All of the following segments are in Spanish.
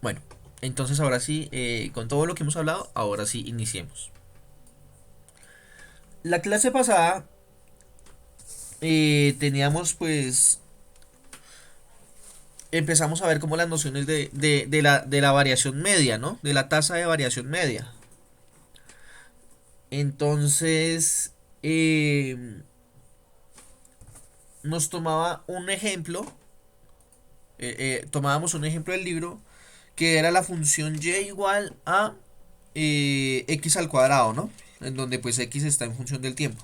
Bueno, entonces ahora sí, con todo lo que hemos hablado, ahora sí iniciemos. La clase pasada teníamos pues, empezamos a ver como las nociones de la variación media, ¿no? De la tasa de variación media. Entonces, nos tomaba un ejemplo, tomábamos un ejemplo del libro, que era la función y igual a x al cuadrado, ¿no? En donde pues x está en función del tiempo.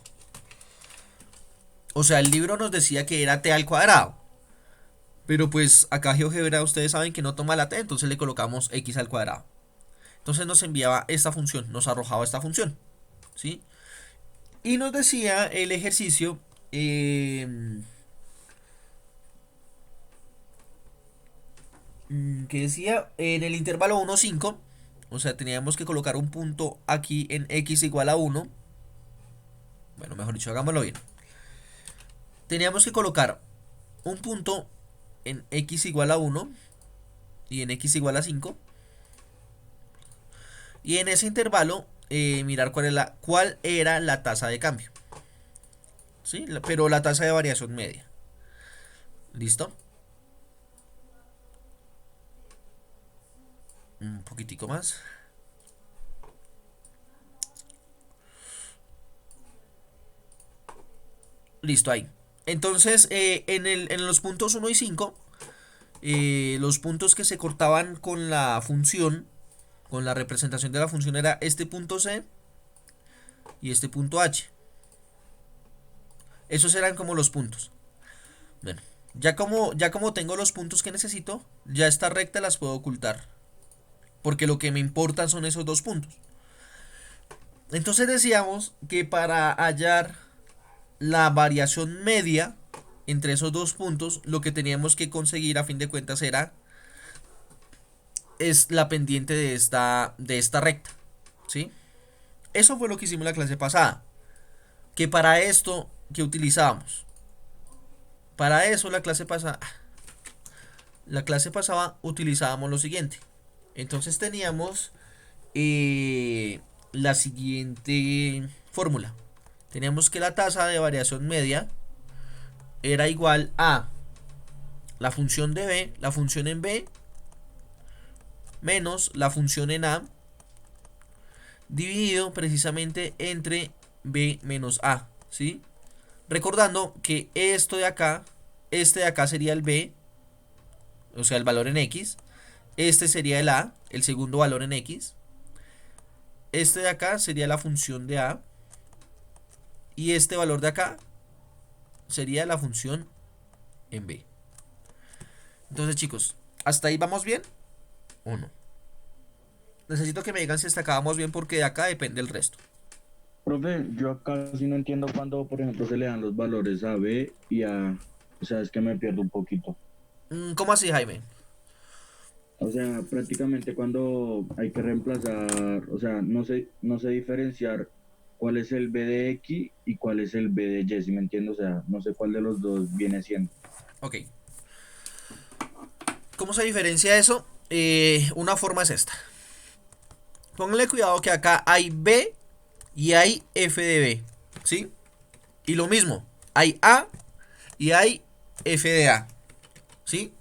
O sea, el libro nos decía que era t al cuadrado. Pero pues acá GeoGebra ustedes saben que no toma la t, entonces le colocamos x al cuadrado. Entonces nos enviaba esta función, nos arrojaba esta función, ¿sí? Y nos decía el ejercicio que decía en el intervalo 1, 5, o sea, teníamos que colocar un punto aquí en x igual a 1. Bueno, mejor dicho, hagámoslo bien. Teníamos que colocar un punto en x igual a 1 y en x igual a 5. Y en ese intervalo, mirar cuál era la tasa de cambio. ¿Sí? Pero la tasa de variación media. ¿Listo? Un poquitico más. Listo, ahí. Entonces, en los puntos 1 y 5, los puntos que se cortaban con la función, con la representación de la función, era este punto C y este punto H. Esos eran como los puntos. Bueno, ya como tengo los puntos que necesito, ya esta recta las puedo ocultar. Porque lo que me importan son esos dos puntos. Entonces decíamos que para hallar la variación media entre esos dos puntos, lo que teníamos que conseguir a fin de cuentas es la pendiente de esta recta, ¿sí? Eso fue lo que hicimos la clase pasada. Que para esto, ¿qué utilizábamos? Para eso la clase pasada utilizábamos lo siguiente. Entonces teníamos la siguiente fórmula. Teníamos que la tasa de variación media era igual a la función de b, la función en b, menos la función en a, dividido precisamente entre b menos a, ¿sí? Recordando que este de acá sería el b, o sea, el valor en x, este sería el a, el segundo valor en x, este de acá sería la función de a, y este valor de acá sería la función en b. Entonces, chicos, ¿hasta ahí vamos bien o no? Necesito que me digan si hasta acá vamos bien porque de acá depende el resto. Profe, yo acá sí no entiendo cuando, por ejemplo, se le dan los valores a B y a, o sea, es que me pierdo un poquito. ¿Cómo así, Jaime? O sea, prácticamente cuando hay que reemplazar, o sea, no sé diferenciar cuál es el B de X y cuál es el B de Y, ¿sí me entiendo? O sea, no sé cuál de los dos viene siendo. Ok. ¿Cómo se diferencia eso? Una forma es esta. Pónganle cuidado que acá hay B y hay F de B. ¿Sí? Y lo mismo. Hay A y hay F de A. ¿Sí?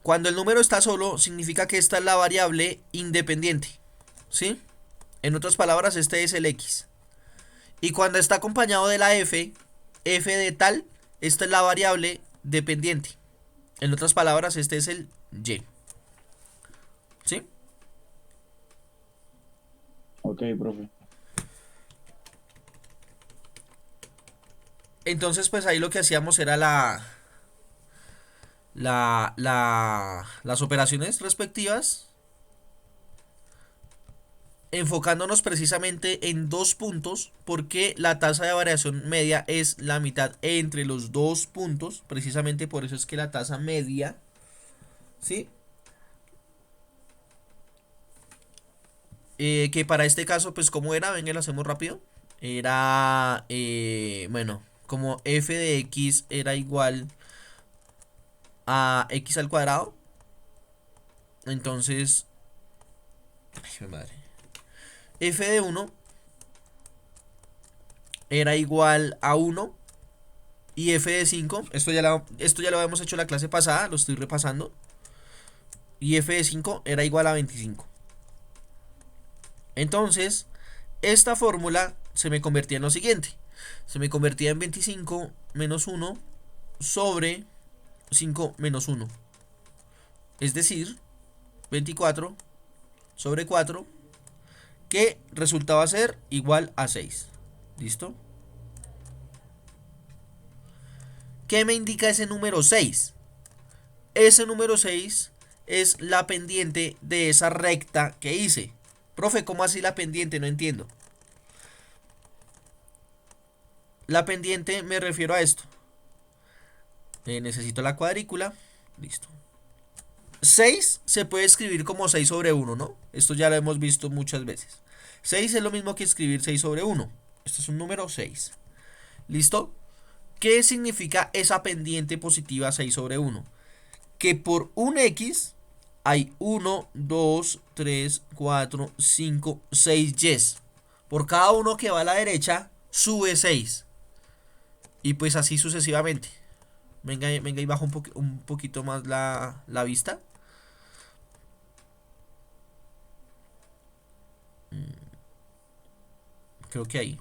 Cuando el número está solo, significa que esta es la variable independiente. ¿Sí? En otras palabras, este es el X. Y cuando está acompañado de la F de tal, esta es la variable dependiente. En otras palabras, este es el Y. ¿Sí? Ok, profe. Entonces, pues ahí lo que hacíamos era las operaciones respectivas, enfocándonos precisamente en dos puntos, porque la tasa de variación media es la mitad entre los dos puntos, precisamente por eso es que la tasa media, ¿sí? Que para este caso, pues como era, venga, lo hacemos rápido. Era, bueno, como f de x era igual a x al cuadrado, Entonces, ay, mi madre. F de 1 era igual a 1 y f de 5, esto ya lo habíamos hecho la clase pasada, lo estoy repasando, y f de 5 era igual a 25. Entonces, esta fórmula se me convertía en lo siguiente. Se me convertía en 25 menos 1 sobre 5 menos 1. Es decir, 24 sobre 4, que resultaba ser igual a 6. ¿Listo? ¿Qué me indica ese número 6? Ese número 6 es la pendiente de esa recta que hice. Profe, ¿cómo así la pendiente? No entiendo. La pendiente me refiero a esto. Necesito la cuadrícula. Listo. 6 se puede escribir como 6 sobre 1, ¿no? Esto ya lo hemos visto muchas veces. 6 es lo mismo que escribir 6 sobre 1. Esto es un número 6. ¿Listo? ¿Qué significa esa pendiente positiva 6 sobre 1? Que por un X hay 1, 2, 3, 4, 5, 6 Ys. Por cada uno que va a la derecha, sube 6. Y pues así sucesivamente. Venga y bajo un poquito más la vista. Creo que ahí.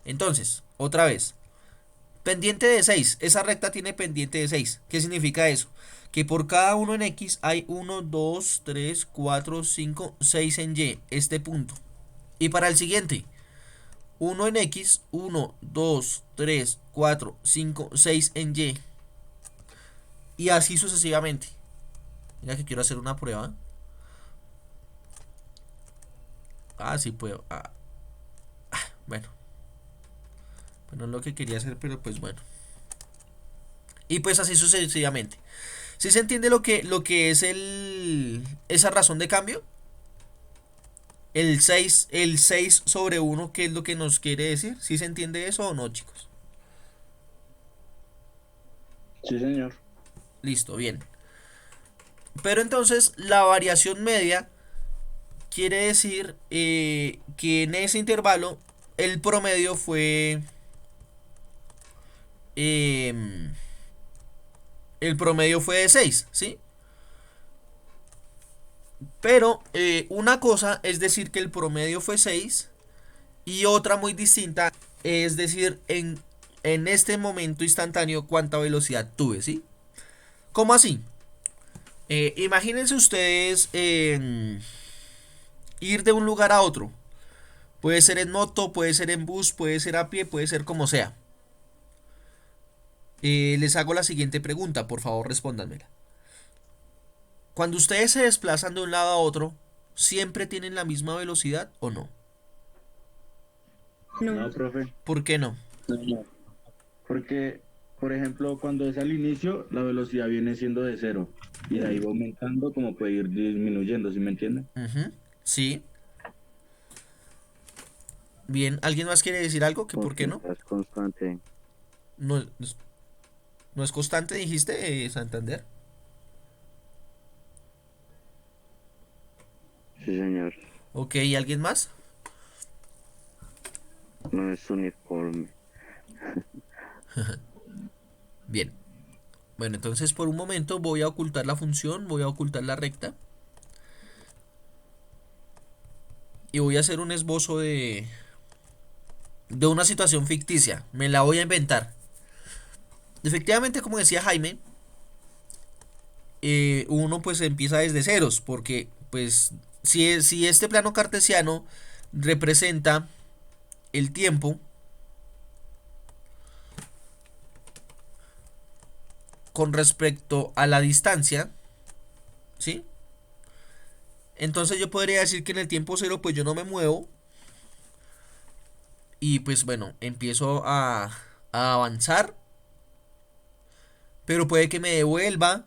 Entonces, otra vez. Pendiente de 6. Esa recta tiene pendiente de 6. ¿Qué significa eso? Que por cada uno en X hay 1, 2, 3, 4, 5, 6 en Y. Este punto. Y para el siguiente. 1 en X, 1, 2, 3, 4, 5, 6 en Y. Y así sucesivamente. Mira que quiero hacer una prueba. Ah, sí puedo. Bueno. Pues no es lo que quería hacer, pero pues bueno. Y pues así sucesivamente. ¿Sí se entiende lo que es esa razón de cambio? El 6 sobre 1, ¿qué es lo que nos quiere decir? ¿Sí se entiende eso o no, chicos? Sí, señor. Listo, bien. Pero entonces la variación media quiere decir que en ese intervalo el promedio fue... el promedio fue de 6, ¿sí? Pero una cosa es decir que el promedio fue 6 y otra muy distinta es decir en este momento instantáneo cuánta velocidad tuve, ¿sí? ¿Cómo así? Imagínense ustedes ir de un lugar a otro. Puede ser en moto, puede ser en bus, puede ser a pie, puede ser como sea. Les hago la siguiente pregunta, por favor respóndanmela. Cuando ustedes se desplazan de un lado a otro, ¿siempre tienen la misma velocidad o no? No, no, profe. ¿Por qué no? No, no. Porque, por ejemplo, cuando es al inicio, la velocidad viene siendo de cero. Y de ahí va aumentando, como puede ir disminuyendo, ¿sí me entiende? Ujú, sí. Bien, ¿alguien más quiere decir algo? ¿Que por qué Porque no? es constante. No, no es constante, dijiste, Santander. Sí, señor. Ok, ¿y alguien más? No es uniforme. Bien. Bueno, entonces por un momento voy a ocultar la función, voy a ocultar la recta. Y voy a hacer un esbozo de una situación ficticia. Me la voy a inventar. Efectivamente, como decía Jaime, uno pues empieza desde ceros. Porque pues si este plano cartesiano representa el tiempo con respecto a la distancia, ¿sí? Entonces yo podría decir que en el tiempo cero pues yo no me muevo. Y pues bueno, empiezo a avanzar. Pero puede que me devuelva.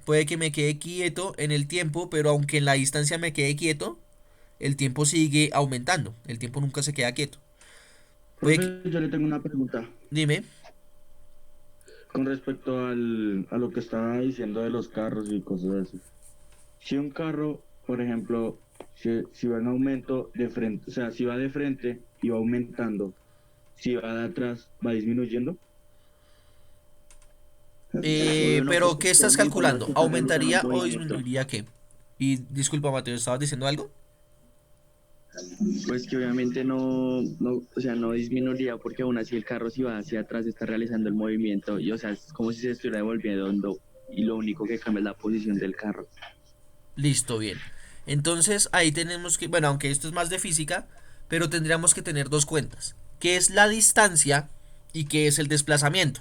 Puede que me quede quieto en el tiempo. Pero aunque en la distancia me quede quieto, el tiempo sigue aumentando. El tiempo nunca se queda quieto. Puede que... Profe, yo le tengo una pregunta. Dime. con respecto a lo que estaba diciendo de los carros y cosas así. Si un carro, por ejemplo, si va en aumento de frente, o sea, si va de frente y va aumentando, si va de atrás, va disminuyendo. Bueno, Pero ¿qué estás por mi forma de calculando? pensar, o sea, el ¿Aumentaría o movimiento. disminuiría qué? Y disculpa, Mateo, ¿estabas diciendo algo? Pues que obviamente o sea, no disminuiría porque aún así el carro si va hacia atrás está realizando el movimiento y o sea, es como si se estuviera devolviendo y lo único que cambia es la posición del carro. Listo, bien. Entonces ahí tenemos que, bueno, aunque esto es más de física, pero tendríamos que tener dos cuentas. ¿Qué es la distancia y qué es el desplazamiento?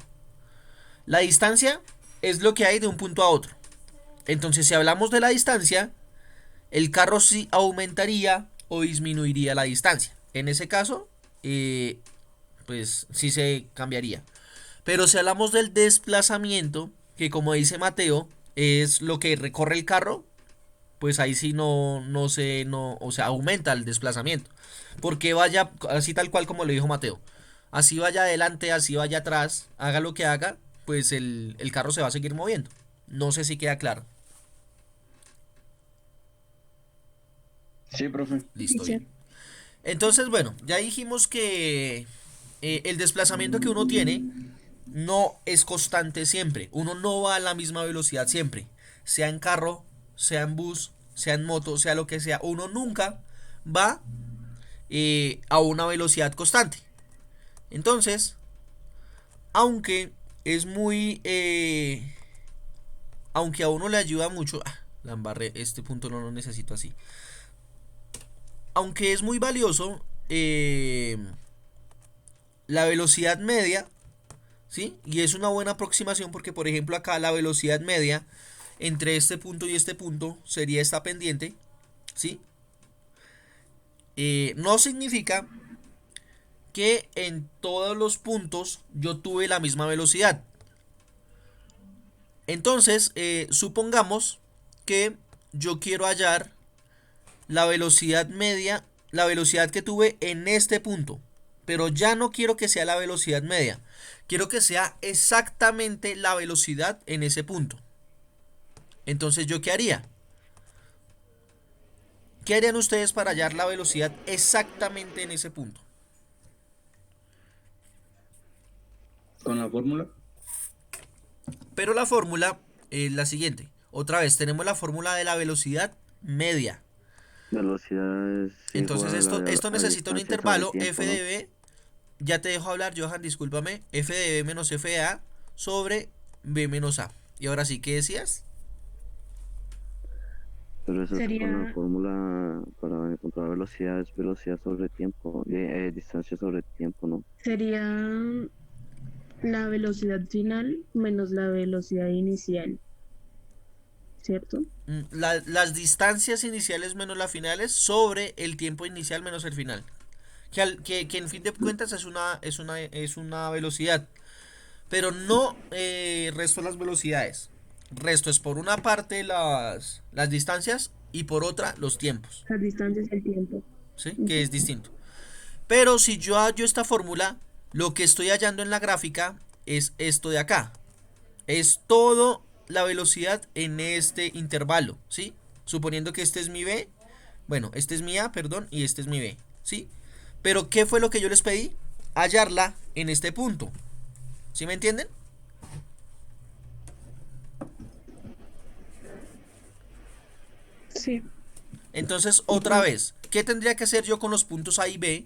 La distancia es lo que hay de un punto a otro. Entonces, si hablamos de la distancia, el carro sí aumentaría o disminuiría la distancia. En ese caso, pues sí se cambiaría. Pero si hablamos del desplazamiento, que como dice Mateo, es lo que recorre el carro, pues ahí sí no, o sea, aumenta el desplazamiento. Porque vaya, así tal cual como lo dijo Mateo, así vaya adelante, así vaya atrás, haga lo que haga, pues el carro se va a seguir moviendo. No sé si queda claro. Sí, profe. Listo, bien. Entonces, bueno, ya dijimos que el desplazamiento que uno tiene no es constante siempre. Uno no va a la misma velocidad siempre. Sea en carro, sea en bus, sea en moto, sea lo que sea. Uno nunca va a una velocidad constante. Entonces, aunque es muy... aunque a uno le ayuda mucho... la embarré, este punto no lo necesito así. Aunque es muy valioso la velocidad media, ¿sí? Y es una buena aproximación porque, por ejemplo, acá la velocidad media entre este punto y este punto sería esta pendiente, ¿sí? No significa que en todos los puntos yo tuve la misma velocidad. Entonces, supongamos que yo quiero hallar la velocidad media, la velocidad que tuve en este punto. Pero ya no quiero que sea la velocidad media. Quiero que sea exactamente la velocidad en ese punto. Entonces, ¿yo qué haría? ¿Qué harían ustedes para hallar la velocidad exactamente en ese punto? Con la fórmula. Pero la fórmula es la siguiente. Otra vez, tenemos la fórmula de la velocidad media. Velocidad es Entonces igual esto a necesita un distancia sobre intervalo tiempo, f ¿no? de b. Ya te dejo hablar, Johan, discúlpame. F de b menos f de a sobre b menos a. Y ahora sí, ¿qué decías? Pero eso es con la Sería, fórmula para encontrar velocidad, es velocidad sobre tiempo, distancia sobre tiempo, ¿no? sería la velocidad final menos la velocidad inicial, ¿cierto? Las distancias iniciales menos las finales sobre el tiempo inicial menos el final. Que en fin de cuentas es una velocidad. Pero no resto las velocidades. Resto es por una parte las distancias y por otra los tiempos. Las distancias y el tiempo. ¿Sí? Que Ujú. es distinto. Pero si yo hallo esta fórmula, lo que estoy hallando en la gráfica es esto de acá. Es todo la velocidad en este intervalo, ¿sí? Suponiendo que este es mi B, bueno, este es mi A, perdón, y este es mi B, ¿sí? Pero ¿qué fue lo que yo les pedí? Hallarla en este punto. ¿Sí me entienden? Sí. Entonces, otra vez, ¿qué tendría que hacer yo con los puntos A y B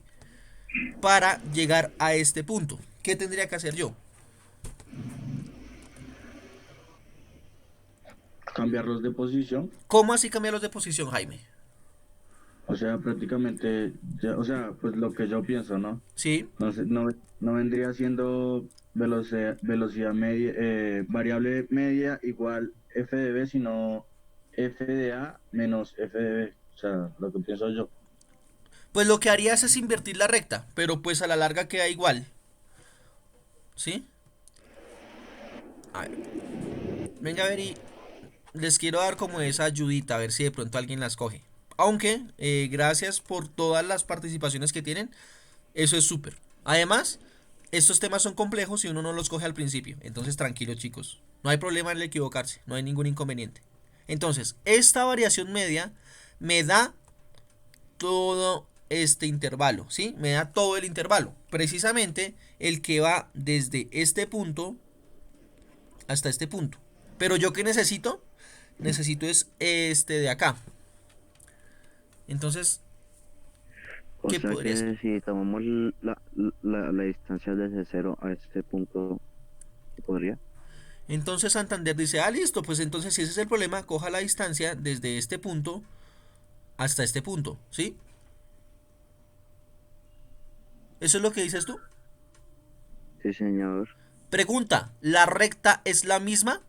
para llegar a este punto? ¿Qué tendría que hacer yo? Cambiarlos de posición. ¿Cómo así cambiarlos de posición, Jaime? O sea, prácticamente, o sea, pues lo que yo pienso, ¿no? ¿Sí? No, no vendría siendo velocidad media, variable media igual f de b, sino f de a menos f de b. O sea, lo que pienso yo. Pues lo que harías es invertir la recta, pero pues a la larga queda igual. ¿Sí? A ver. Venga a ver y les quiero dar como esa ayudita, a ver si de pronto alguien las coge. Aunque, gracias por todas las participaciones que tienen. Eso es súper. Además, estos temas son complejos y uno no los coge al principio. Entonces, tranquilos, chicos. No hay problema en el equivocarse, no hay ningún inconveniente. Entonces, esta variación media me da todo este intervalo, ¿sí? Me da todo el intervalo. Precisamente el que va desde este punto hasta este punto. Pero yo, ¿qué necesito? Necesito es este de acá. Entonces, O ¿qué sea podría ser? que si tomamos la distancia desde cero a este punto, ¿se podría? Entonces Santander dice, ah, listo, pues entonces si ese es el problema, coja la distancia desde este punto hasta este punto, ¿sí? ¿Eso es lo que dices tú? Sí, señor. Pregunta, ¿la recta es la misma?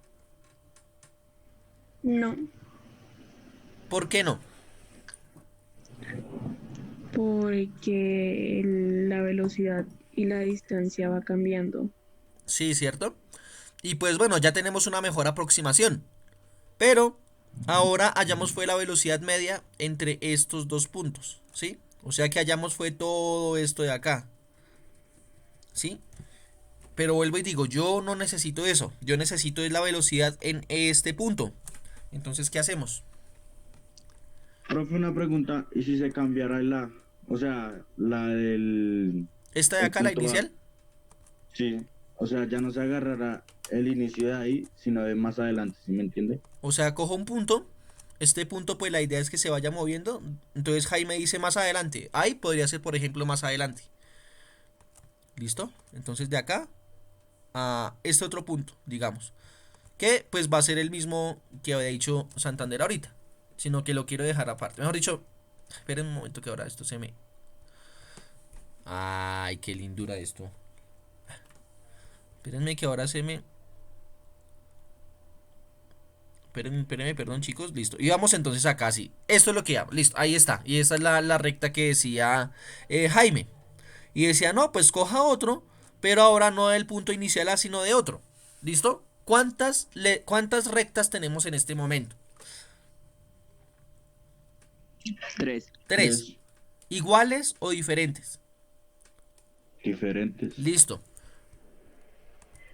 No, ¿Por qué no? porque la velocidad y la distancia va cambiando. Sí, ¿cierto? Y pues bueno, ya tenemos una mejor aproximación. Pero ahora hallamos fue la velocidad media entre estos dos puntos, ¿sí? O sea que hallamos fue todo esto de acá, ¿sí? Pero vuelvo y digo, yo no necesito eso. Yo necesito es la velocidad en este punto. Entonces, ¿qué hacemos? Profe, una pregunta, ¿y si se cambiara la, o sea, la del ¿Esta de el acá, la punto A? inicial? Sí, o sea, ya no se agarrará el inicio de ahí, sino de más adelante, ¿sí me entiende? O sea, cojo un punto. Este punto, pues la idea es que se vaya moviendo. Entonces Jaime dice más adelante. Ahí podría ser, por ejemplo, más adelante. ¿Listo? Entonces de acá a este otro punto, digamos. Que pues va a ser el mismo que había dicho Santander ahorita. Sino que lo quiero dejar aparte. Mejor dicho, esperen un momento que ahora esto se me... Ay, qué lindura esto. Espérenme que ahora se me... Espérenme, perdón, chicos, listo. Y vamos entonces acá, sí. Esto es lo que hago, listo, ahí está. Y esta es la recta que decía Jaime. Y decía, no, pues coja otro, pero ahora no del punto inicial A, sino de otro. ¿Listo? ¿Cuántas rectas tenemos en este momento? 3. Tres. Tres ¿Iguales o diferentes? diferentes. Listo.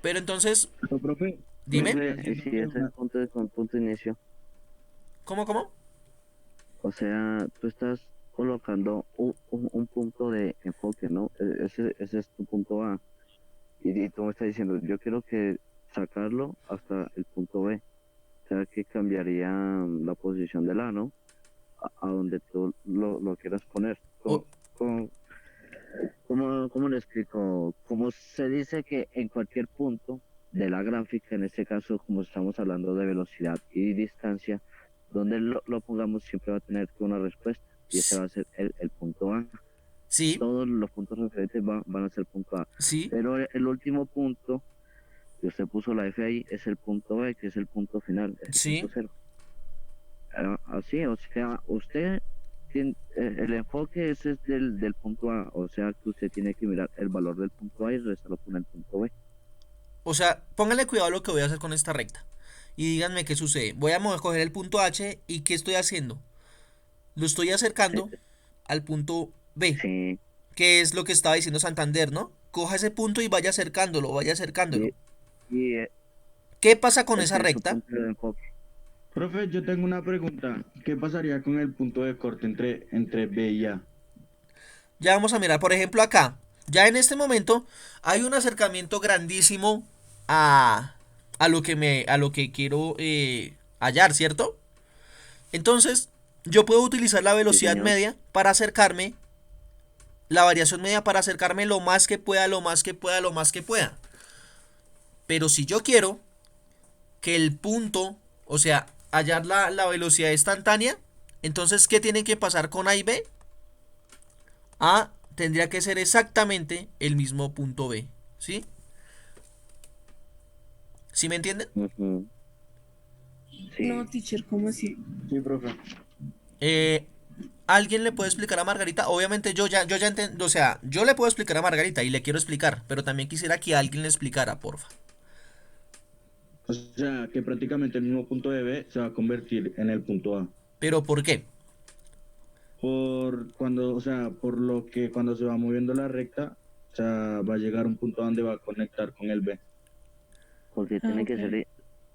Pero entonces, Pero, profe, dime, profe, Profe, si ese es punto de con punto de inicio, ¿cómo? o sea, tú estás colocando un punto de enfoque, ¿no? Ese es tu punto A. Y tú me estás diciendo, yo quiero que sacarlo hasta el punto B. O sea, que cambiaría la posición del A, ¿no? A donde tú lo quieras poner. O- ¿Cómo, cómo le explico? Como se dice que en cualquier punto de la gráfica, en este caso, como estamos hablando de velocidad y distancia, donde lo pongamos siempre va a tener una respuesta y ese va a ser el punto A. sí, Todos los puntos referentes van a ser punto A. sí, Pero el último punto que usted puso la F ahí es el punto B, que es el punto final, es el punto sí. cero. Así, o sea, usted tiene, el enfoque ese es del punto A, o sea que usted tiene que mirar el valor del punto A y restarlo con el punto B. O sea, pónganle cuidado a lo que voy a hacer con esta recta. Y díganme qué sucede. Voy a coger el punto H y ¿qué estoy haciendo? Lo estoy acercando Eh, al punto B, sí, que es lo que estaba diciendo Santander, ¿no? Coja ese punto y vaya acercándolo, vaya acercándolo. y, y ¿Qué pasa con esa ese es su recta? punto de enfoque. profe, yo tengo una pregunta. ¿Qué pasaría con el punto de corte entre B y A? Ya vamos a mirar, por ejemplo, acá. Ya en este momento hay un acercamiento grandísimo a lo que quiero hallar, ¿cierto? Entonces, yo puedo utilizar la Sí, velocidad señor. media para acercarme, la variación media para acercarme lo más que pueda, lo más que pueda, lo más que pueda. Pero si yo quiero que el punto, o sea, hallar la velocidad instantánea, entonces, ¿qué tiene que pasar con A y B? A tendría que ser exactamente el mismo punto B, ¿sí? ¿Sí me entienden? Ujú. Sí, No, teacher, ¿cómo así? Sí, profe. Eh, ¿Alguien le puede explicar a Margarita? Obviamente yo ya entiendo, o sea, yo le puedo explicar a Margarita y le quiero explicar, pero también quisiera que alguien le explicara, porfa. O sea, que prácticamente el mismo punto de B se va a convertir en el punto A. ¿Pero por qué? Por cuando, o sea, por lo que cuando se va moviendo la recta, O sea, va a llegar a un punto donde va a conectar con el B. Porque Ah, tienen que ok. ser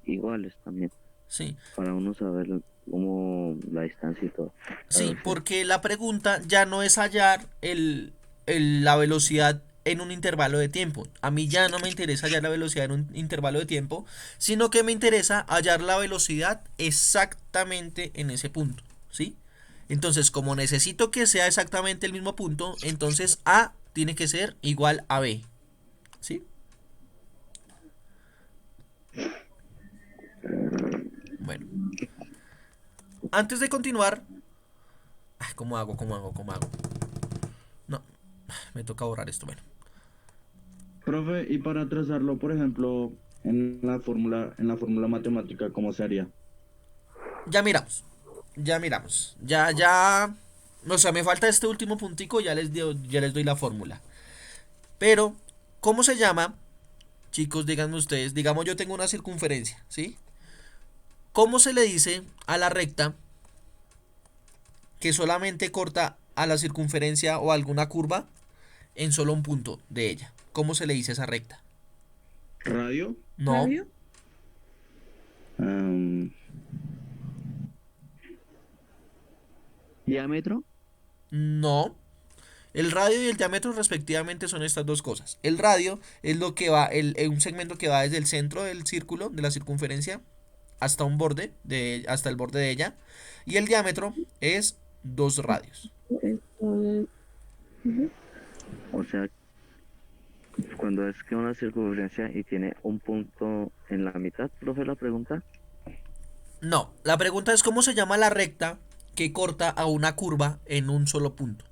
iguales también, Sí, para uno saber cómo la distancia y todo. La sí, velocidad. porque la pregunta ya no es hallar la velocidad en un intervalo de tiempo. A mí ya no me interesa hallar la velocidad en un intervalo de tiempo, sino que me interesa hallar la velocidad exactamente en ese punto, ¿sí? Entonces, como necesito que sea exactamente el mismo punto, entonces A tiene que ser igual a B, ¿sí? Bueno, antes de continuar, ay, ¿cómo hago? ¿Cómo hago? ¿Cómo hago? No, me toca borrar esto, bueno. Profe, y para trazarlo, por ejemplo, en la fórmula matemática, ¿cómo se haría? Ya miramos. Ya miramos. Ya. O sea, me falta este último puntico, ya les doy la fórmula. Pero, ¿cómo se llama? Chicos, díganme ustedes. Digamos, yo tengo una circunferencia, ¿sí? ¿Cómo se le dice a la recta que solamente corta a la circunferencia o alguna curva en solo un punto de ella? ¿Cómo se le dice a esa recta? ¿Radio? No, ¿Radio? Am, Diámetro. no. El radio y el diámetro respectivamente son estas dos cosas. El radio es lo que va, un segmento que va desde el centro del círculo, de la circunferencia, hasta un borde, hasta el borde de ella. Y el diámetro es 2 radios. Entonces, ujú. O sea, cuando es que una circunferencia y tiene un punto en la mitad, profe, la pregunta. No, la pregunta es cómo se llama la recta que corta a una curva en un solo punto.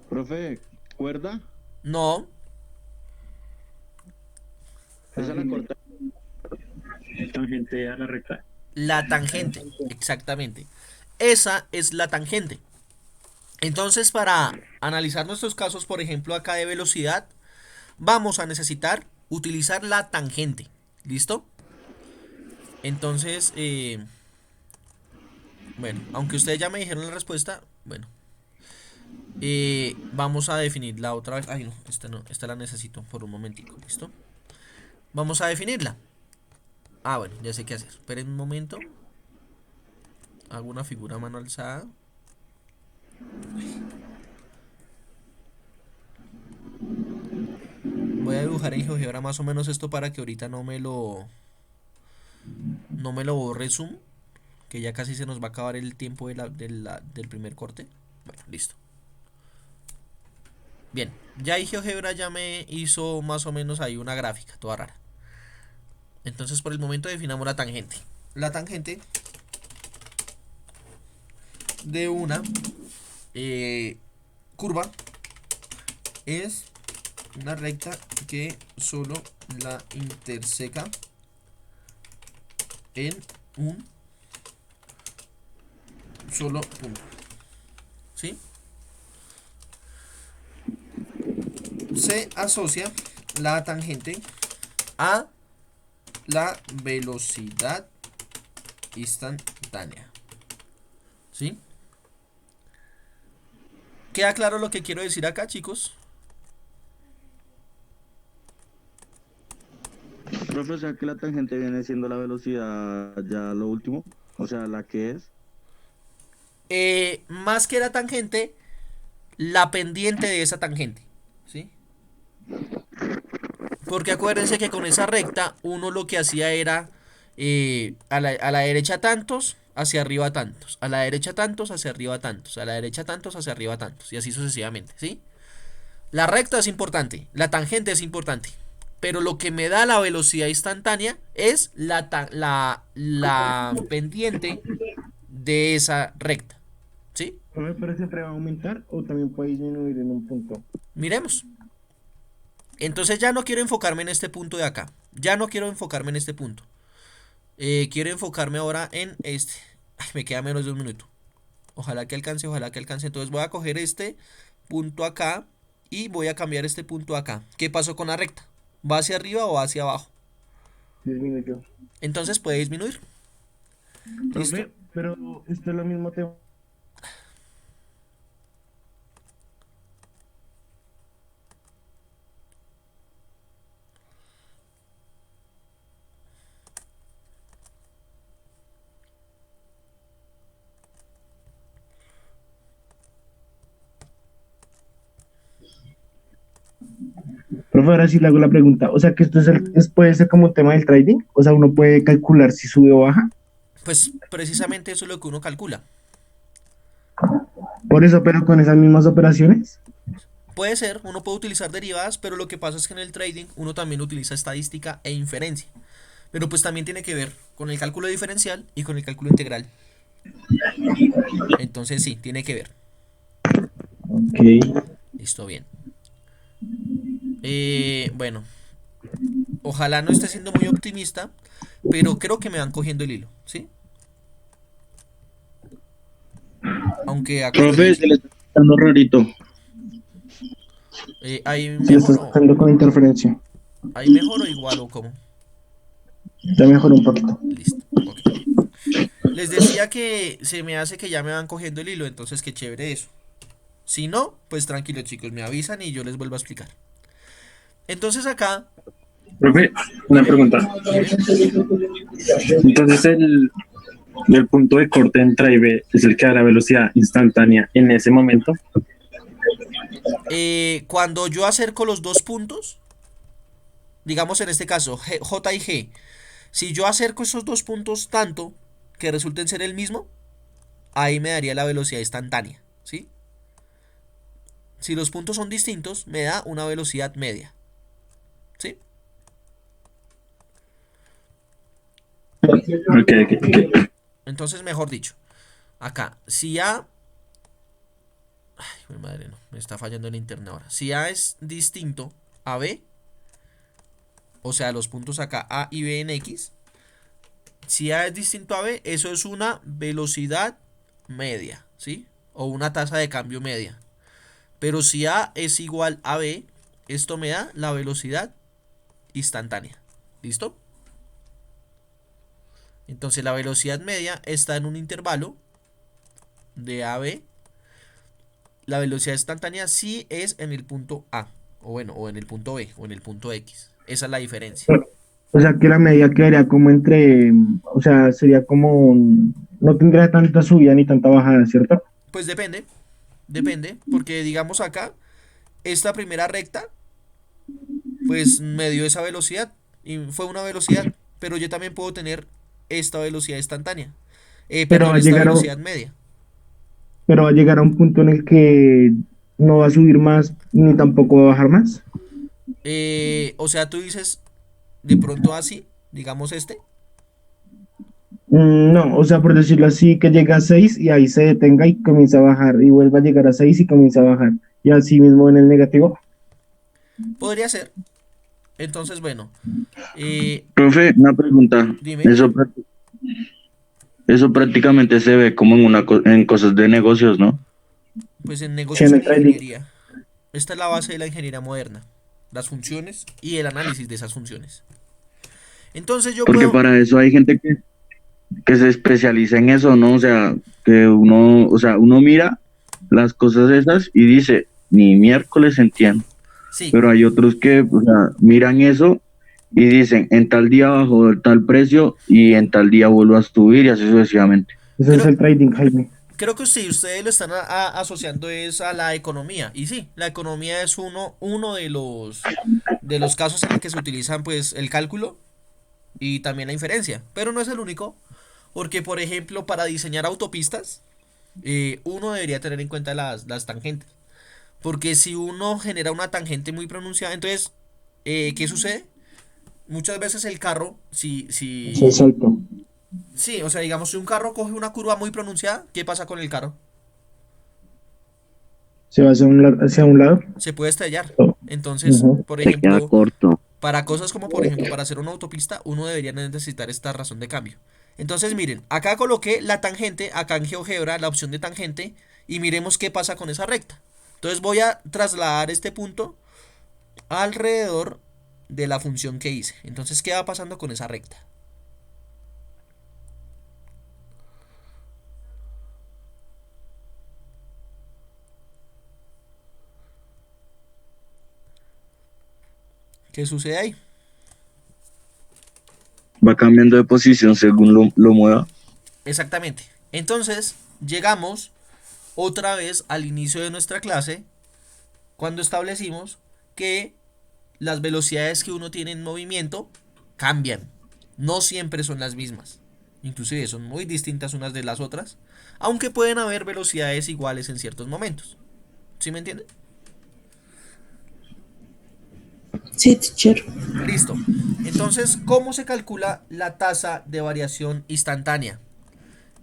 profe, ¿cuerda? No, Esa la corta. Tangente a la recta. la tangente, exactamente. Esa es la tangente. Entonces, para analizar nuestros casos, por ejemplo, acá de velocidad, vamos a necesitar utilizar la tangente. ¿Listo? Entonces, bueno, aunque ustedes ya me dijeron la respuesta, bueno, vamos a definirla otra vez. Ay, no, esta no, esta la necesito por un momentico, ¿listo? Vamos a definirla. Ah, bueno, ya sé qué hacer. Esperen un momento. Hago una figura a mano alzada. Voy a dibujar en GeoGebra más o menos esto para que ahorita no me lo borre Zoom, que ya casi se nos va a acabar el tiempo del primer corte. Bueno, listo. Bien, ya ahí GeoGebra ya me hizo más o menos ahí una gráfica, toda rara. Entonces por el momento definamos la tangente. La tangente de una curva es una recta que solo la interseca en un solo punto. ¿Sí? Se asocia la tangente a la velocidad instantánea. ¿Sí? ¿Queda claro lo que quiero decir acá, chicos? Profe, o sea que la tangente viene siendo la velocidad ya lo último. O sea, la que es. Más que la tangente, la pendiente de esa tangente. ¿Sí? Porque acuérdense que con esa recta uno lo que hacía era a la derecha tantos, hacia arriba tantos, a la derecha tantos, hacia arriba tantos, a la derecha tantos, hacia arriba tantos, y así sucesivamente, ¿sí? La recta es importante, la tangente es importante, pero lo que me da la velocidad instantánea es la pendiente de esa recta, ¿sí? ¿Pero siempre va a aumentar o también puede disminuir en un punto? Miremos. Entonces ya no quiero enfocarme en este punto de acá, ya no quiero enfocarme en este punto. Quiero enfocarme ahora en este. Ay, me queda menos de un minuto. Ojalá que alcance, ojalá que alcance. Entonces voy a coger este punto acá y voy a cambiar este punto acá. ¿Qué pasó con la recta? ¿Va hacia arriba o hacia abajo? Disminuyó. Entonces puede disminuir. ¿Listo? Profe, pero esto es lo mismo tema. Profe, ahora sí le hago la pregunta. O sea, que esto puede ser como un tema del trading. O sea, uno puede calcular si sube o baja. Pues precisamente eso es lo que uno calcula. Por eso, pero con esas mismas operaciones. Puede ser, uno puede utilizar derivadas, pero lo que pasa es que en el trading uno también utiliza estadística e inferencia. Pero pues también tiene que ver con el cálculo diferencial y con el cálculo integral. Entonces sí, tiene que ver. Ok. Listo, bien. Bueno, ojalá no esté siendo muy optimista, pero creo que me van cogiendo el hilo, ¿sí? Aunque acá lo Profe, se dije. le está dando rarito. ¿Hay Se le está mejor escuchando con interferencia. hay mejor o igual o cómo? Ya mejoró un poquito. Listo, ok. Les decía que se me hace que ya me van cogiendo el hilo, entonces qué chévere eso. Si no, pues tranquilo chicos, me avisan y yo les vuelvo a explicar. Entonces acá, Profe, una dime, pregunta. dime. Entonces, el punto de corte entre A y B es el que da la velocidad instantánea en ese momento. Cuando yo acerco los dos puntos, digamos en este caso J y G, si yo acerco esos dos puntos tanto que resulten ser el mismo, ahí me daría la velocidad instantánea, ¿sí? Si los puntos son distintos, me da una velocidad media, ¿sí? Ok. Entonces, mejor dicho, acá, si A... Ay, mi madre, no, me está fallando el internet ahora. Si A es distinto a B, o sea, los puntos acá A y B en X, si A es distinto a B, eso es una velocidad media, ¿sí? O una tasa de cambio media. Pero si A es igual a B, esto me da la velocidad instantánea. ¿Listo? Entonces la velocidad media está en un intervalo de A a B. La velocidad instantánea sí es en el punto A, o bueno, o en el punto B, o en el punto X. Esa es la diferencia. O sea, que la medida quedaría como entre, o sea, sería como, no tendría tanta subida ni tanta bajada, ¿cierto? Pues depende, porque digamos acá, esta primera recta, pues me dio esa velocidad, y fue una velocidad, pero yo también puedo tener esta velocidad instantánea, Pero va perdón, a esta llegar velocidad media. pero va a llegar a un punto en el que no va a subir más ni tampoco va a bajar más. O sea, tú dices de pronto así, digamos este. No, o sea, por decirlo así, que llega a 6 y ahí se detenga y comienza a bajar, y vuelva a llegar a 6 y comienza a bajar. Y así mismo en el negativo. Podría ser. Entonces, bueno, Profe, una pregunta. dime, Eso prácticamente se ve como en cosas de negocios, ¿no? pues en Sí, negocios en y el en trading. ingeniería. Esta es la base de la ingeniería moderna. Las funciones y el análisis de esas funciones. Entonces yo Porque puedo, para eso hay gente que se especializa en eso, ¿no? O sea, que uno, o sea, uno mira las cosas esas y dice, ni miércoles entiendo. sí, Pero hay otros que, o sea, miran eso y dicen, en tal día bajó tal precio y en tal día vuelvo a subir y así sucesivamente. Eso es creo, el trading, Jaime. creo que sí, ustedes lo están asociando es a la economía. Y sí, la economía es uno de los casos en el que se utilizan pues el cálculo y también la inferencia. Pero no es el único, porque por ejemplo para diseñar autopistas, uno debería tener en cuenta las tangentes. Porque si uno genera una tangente muy pronunciada, entonces, ¿qué sucede? Muchas veces el carro, Es el salto. sí, o sea, digamos, si un carro coge una curva muy pronunciada, ¿qué pasa con el carro? Se va hacia un lado. Se puede estrellar. Oh, Entonces, ujú. por Se queda ejemplo, corto. para cosas como, por ejemplo, para hacer una autopista, uno debería necesitar esta razón de cambio. Entonces, miren, acá coloqué la tangente, acá en GeoGebra, la opción de tangente, y miremos qué pasa con esa recta. Entonces voy a trasladar este punto alrededor de la función que hice. Entonces, ¿qué va pasando con esa recta? ¿Qué sucede ahí? Va cambiando de posición según lo mueva. Exactamente. Entonces, llegamos otra vez al inicio de nuestra clase, cuando establecimos que las velocidades que uno tiene en movimiento cambian. No siempre son las mismas. Inclusive son muy distintas unas de las otras. Aunque pueden haber velocidades iguales en ciertos momentos. ¿Sí me entienden? Sí, teacher. Listo. Entonces, ¿cómo se calcula la tasa de variación instantánea?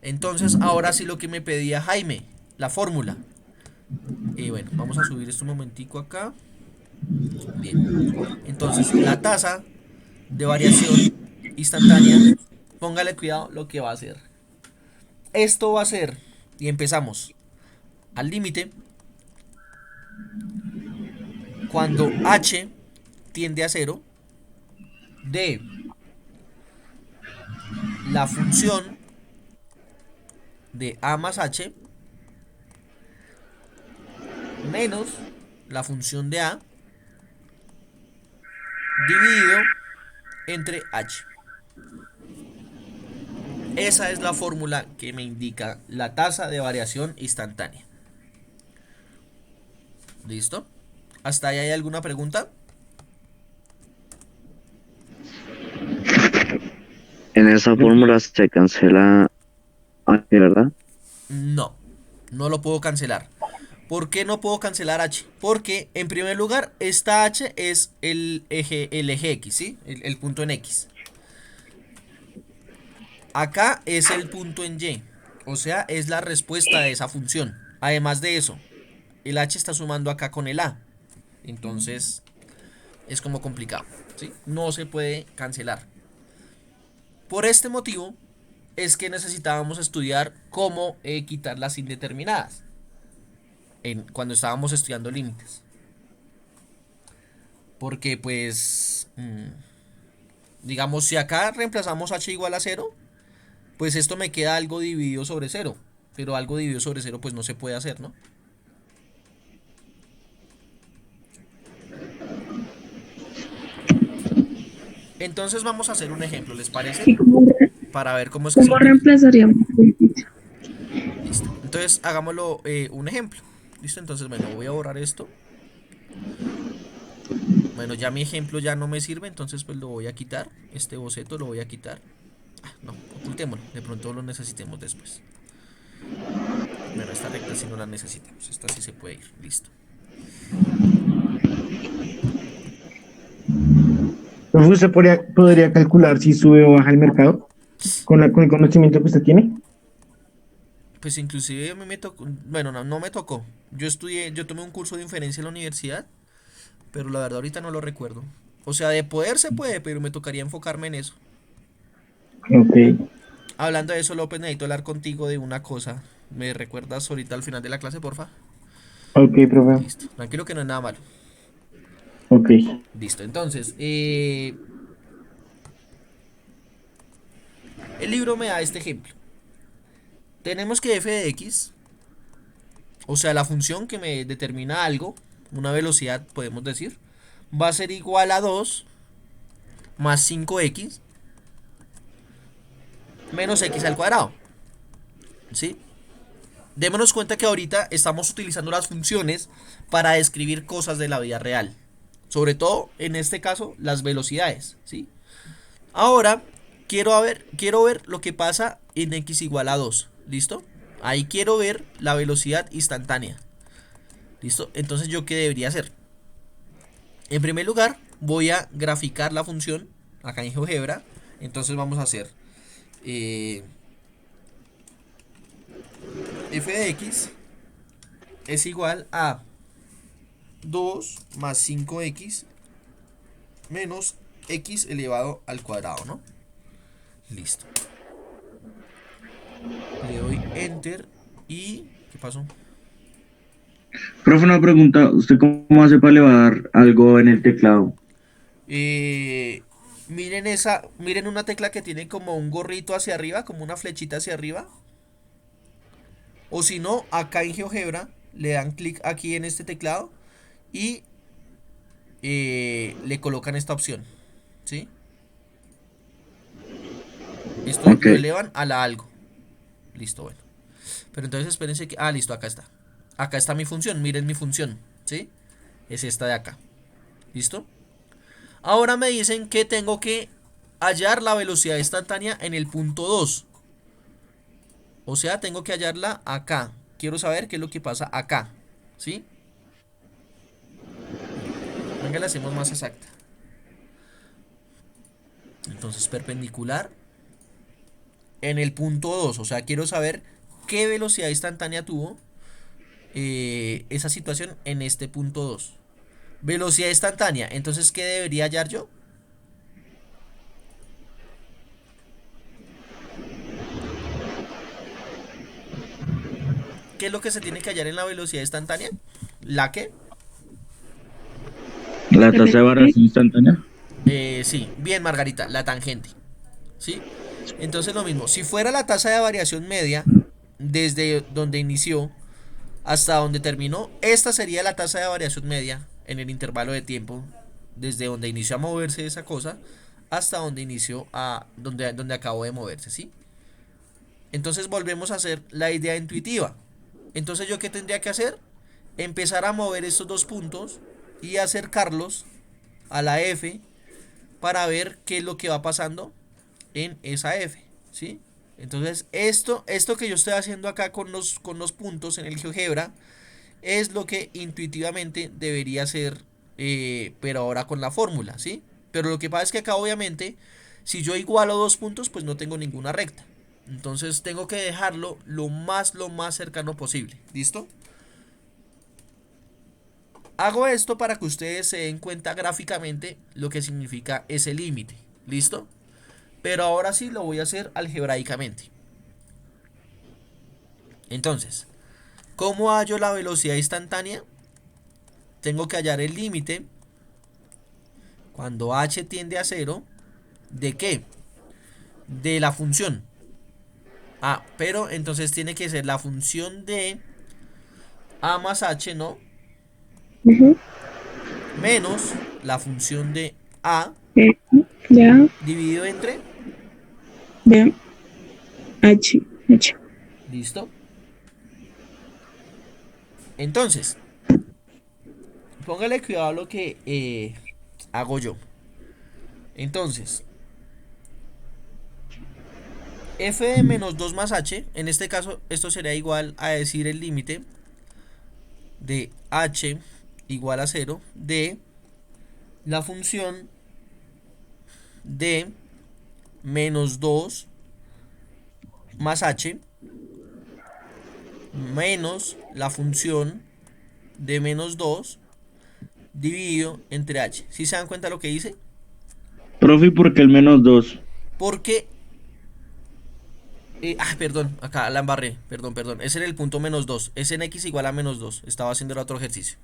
Entonces, ahora sí lo que me pedía Jaime, la fórmula. Bueno, vamos a subir esto un momentico acá. Bien. Entonces, la tasa de variación instantánea, póngale cuidado lo que va a hacer. Esto va a ser, y empezamos, al límite, cuando h tiende a 0, de la función de a más h menos la función de a dividido entre h. Esa es la fórmula que me indica la tasa de variación instantánea. ¿Listo? ¿Hasta ahí hay alguna pregunta? En esa fórmula se cancela H, ¿verdad? No, no lo puedo cancelar. ¿Por qué no puedo cancelar h? Porque, en primer lugar, esta h es el eje x, ¿sí? El punto en x. Acá es el punto en y. O sea, es la respuesta de esa función. Además de eso, el h está sumando acá con el a. Entonces, es como complicado, ¿sí? No se puede cancelar. Por este motivo, es que necesitábamos estudiar cómo quitar las indeterminadas. Cuando estábamos estudiando límites. Porque pues, digamos, si acá reemplazamos h igual a 0, pues esto me queda algo dividido sobre 0. Pero algo dividido sobre 0 pues no se puede hacer, ¿no? Entonces vamos a hacer un ejemplo, ¿les parece? ¿Y Para ver cómo es que se cómo utiliza. reemplazaríamos el edificio? Listo. Entonces hagámoslo un ejemplo. Listo, entonces bueno, voy a borrar esto. Bueno, ya mi ejemplo ya no me sirve, entonces pues lo voy a quitar. Este boceto lo voy a quitar. No, ocultémoslo, de pronto lo necesitemos después. Bueno, esta recta sí no la necesitamos, esta sí se puede ir, listo. Entonces usted podría calcular si sube o baja el mercado con el conocimiento que usted tiene. Pues inclusive a mí me tocó, bueno, no me tocó. Yo tomé un curso de inferencia en la universidad, pero la verdad ahorita no lo recuerdo. O sea, de poder se puede, pero me tocaría enfocarme en eso. Ok. Hablando de eso, López, necesito hablar contigo de una cosa. ¿Me recuerdas ahorita al final de la clase, porfa? Ok, profe. Listo. Tranquilo que no es nada malo. Ok. Listo. Entonces, el libro me da este ejemplo. Tenemos que f de x, o sea, la función que me determina algo, una velocidad, podemos decir, va a ser igual a 2 más 5x menos x al cuadrado. ¿Sí? Démonos cuenta que ahorita estamos utilizando las funciones para describir cosas de la vida real. Sobre todo, en este caso, las velocidades, ¿sí? Ahora, quiero ver lo que pasa en x igual a 2. ¿Listo? Ahí quiero ver la velocidad instantánea. ¿Listo? Entonces, ¿yo qué debería hacer? En primer lugar, voy a graficar la función acá en GeoGebra. Entonces vamos a hacer f de x es igual a 2 más 5x menos x elevado al cuadrado, ¿no? Listo. Le doy enter y... ¿qué pasó? Profe, una pregunta, ¿usted cómo hace para elevar algo en el teclado? Miren una tecla que tiene como un gorrito hacia arriba, como una flechita hacia arriba. O si no, acá en GeoGebra le dan clic aquí en este teclado y le colocan esta opción, ¿sí? Esto Ok. lo elevan a la algo. Listo, bueno. Pero entonces espérense que... Ah, listo, acá está. Acá está mi función, miren mi función, ¿sí? Es esta de acá. ¿Listo? Ahora me dicen que tengo que hallar la velocidad instantánea en el punto 2. O sea, tengo que hallarla acá. Quiero saber qué es lo que pasa acá. ¿Sí? Venga, la hacemos más exacta. Entonces, perpendicular en el punto 2. O sea, quiero saber qué velocidad instantánea tuvo esa situación en este punto 2. Velocidad instantánea. Entonces, ¿qué debería hallar yo? ¿Qué es lo que se tiene que hallar en la velocidad instantánea? ¿La qué? La tasa de variación instantánea. Sí, bien, Margarita, la tangente. ¿Sí? Entonces lo mismo, si fuera la tasa de variación media desde donde inició hasta donde terminó, esta sería la tasa de variación media en el intervalo de tiempo desde donde inició a moverse esa cosa hasta donde inició a donde acabó de moverse, ¿sí? Entonces volvemos a hacer la idea intuitiva. Entonces, ¿yo qué tendría que hacer? Empezar a mover estos dos puntos y acercarlos a la F para ver qué es lo que va pasando en esa F, ¿sí? Entonces, esto que yo estoy haciendo acá con los puntos en el GeoGebra es lo que intuitivamente debería ser, pero ahora con la fórmula, ¿sí? Pero lo que pasa es que acá, obviamente, si yo igualo dos puntos, pues no tengo ninguna recta. Entonces tengo que dejarlo lo más cercano posible. ¿Listo? Hago esto para que ustedes se den cuenta gráficamente lo que significa ese límite. ¿Listo? Pero ahora sí lo voy a hacer algebraicamente. Entonces, ¿cómo hallo la velocidad instantánea? Tengo que hallar el límite cuando h tiende a 0. ¿De qué? De la función. Pero entonces tiene que ser la función de a más h, ¿no? Menos la función de a Ya, dividido entre. ya, H. ¿Listo? Entonces, póngale cuidado a lo que hago yo. Entonces, f de menos 2 más h, en este caso esto sería igual a decir el límite de h igual a 0 de la función de menos 2 más h menos la función de menos 2 dividido entre h. ¿Sí se dan cuenta lo que hice? Profe, ¿por qué el menos 2? Porque perdón, acá la embarré. Perdón. Es en el punto menos 2. Es en x igual a menos 2. Estaba haciendo el otro ejercicio.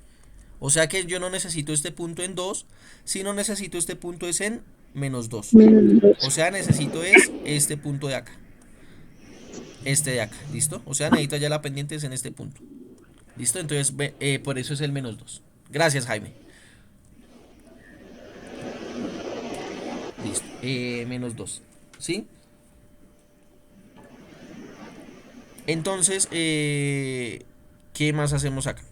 O sea que yo no necesito este punto en 2, sino necesito este punto es en menos 2. O sea, necesito es este punto de acá. Este de acá, ¿listo? O sea, necesito ya la pendiente es en este punto. ¿Listo? Entonces, por eso es el menos 2. Gracias, Jaime. Listo. Menos 2. ¿Sí? Entonces, ¿qué más hacemos acá?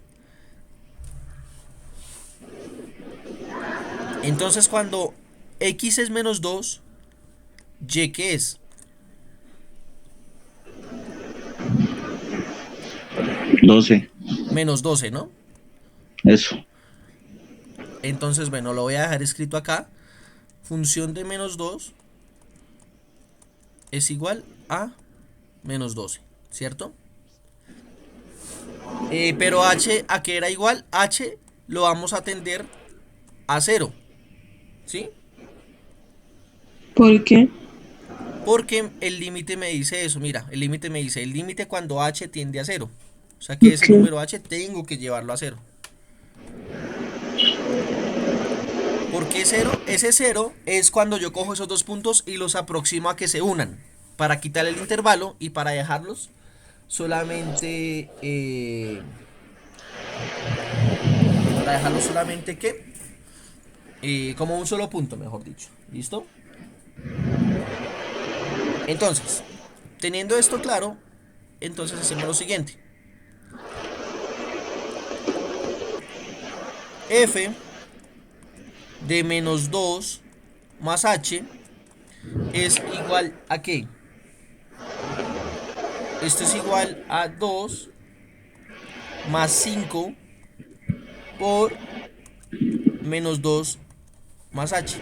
Entonces, cuando x es menos 2, ¿y qué es? Menos 12, ¿no? Eso. Entonces, bueno, lo voy a dejar escrito acá. Función de menos 2 es igual a menos 12, ¿cierto? Pero h, ¿a qué era igual? H lo vamos a tender a 0, ¿sí? ¿Por qué? Porque el límite me dice eso, mira, el límite me dice, el límite cuando h tiende a 0. O sea que ese número h tengo que llevarlo a 0. ¿Por qué 0? Ese 0 es cuando yo cojo esos dos puntos y los aproximo a que se unan. Para quitar el intervalo y para dejarlos solamente... para dejarlos solamente que... como un solo punto, mejor dicho. ¿Listo? Entonces, teniendo esto claro, entonces hacemos lo siguiente. F de menos 2 más h es igual a ¿qué? Esto es igual a 2 más 5 por menos 2 más h.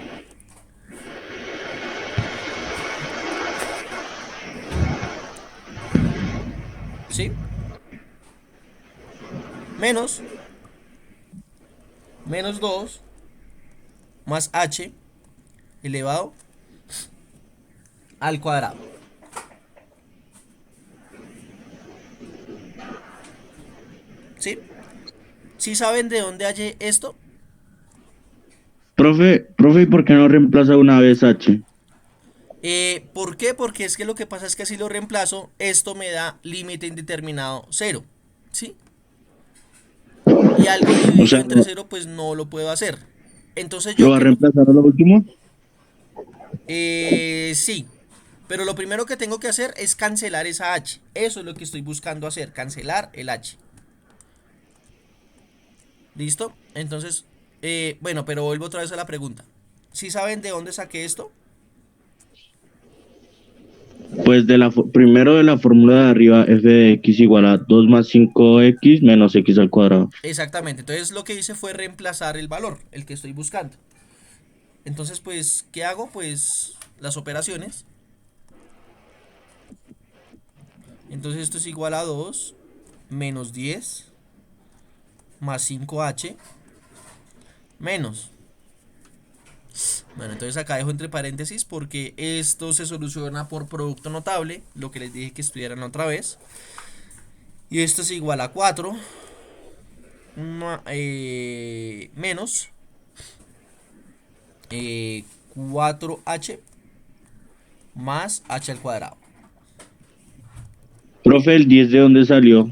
¿Sí? Menos 2 más h elevado al cuadrado. ¿Sí? ¿Sí saben de dónde hallé esto? Profe, ¿y por qué no reemplaza una vez H? ¿Por qué? Porque es que lo que pasa es que si lo reemplazo, esto me da límite indeterminado 0. ¿Sí? Y algo O dividido sea, entre 0, pues no lo puedo hacer. Entonces ¿lo yo va a que lo... reemplazar a lo último? Sí. Pero lo primero que tengo que hacer es cancelar esa h. Eso es lo que estoy buscando hacer, cancelar el h. ¿Listo? Entonces, bueno, pero vuelvo otra vez a la pregunta. ¿Sí saben de dónde saqué esto? Pues primero de la fórmula de arriba, f de x igual a 2 más 5x menos x al cuadrado. Exactamente. Entonces lo que hice fue reemplazar el valor, el que estoy buscando. Entonces, pues, ¿qué hago? Pues las operaciones. Entonces esto es igual a 2 menos 10 más 5h menos. Bueno, entonces acá dejo entre paréntesis porque esto se soluciona por producto notable, lo que les dije que estudiaran la otra vez. Y esto es igual a 4 menos 4h más h al cuadrado. Profe, ¿el 10 de dónde salió?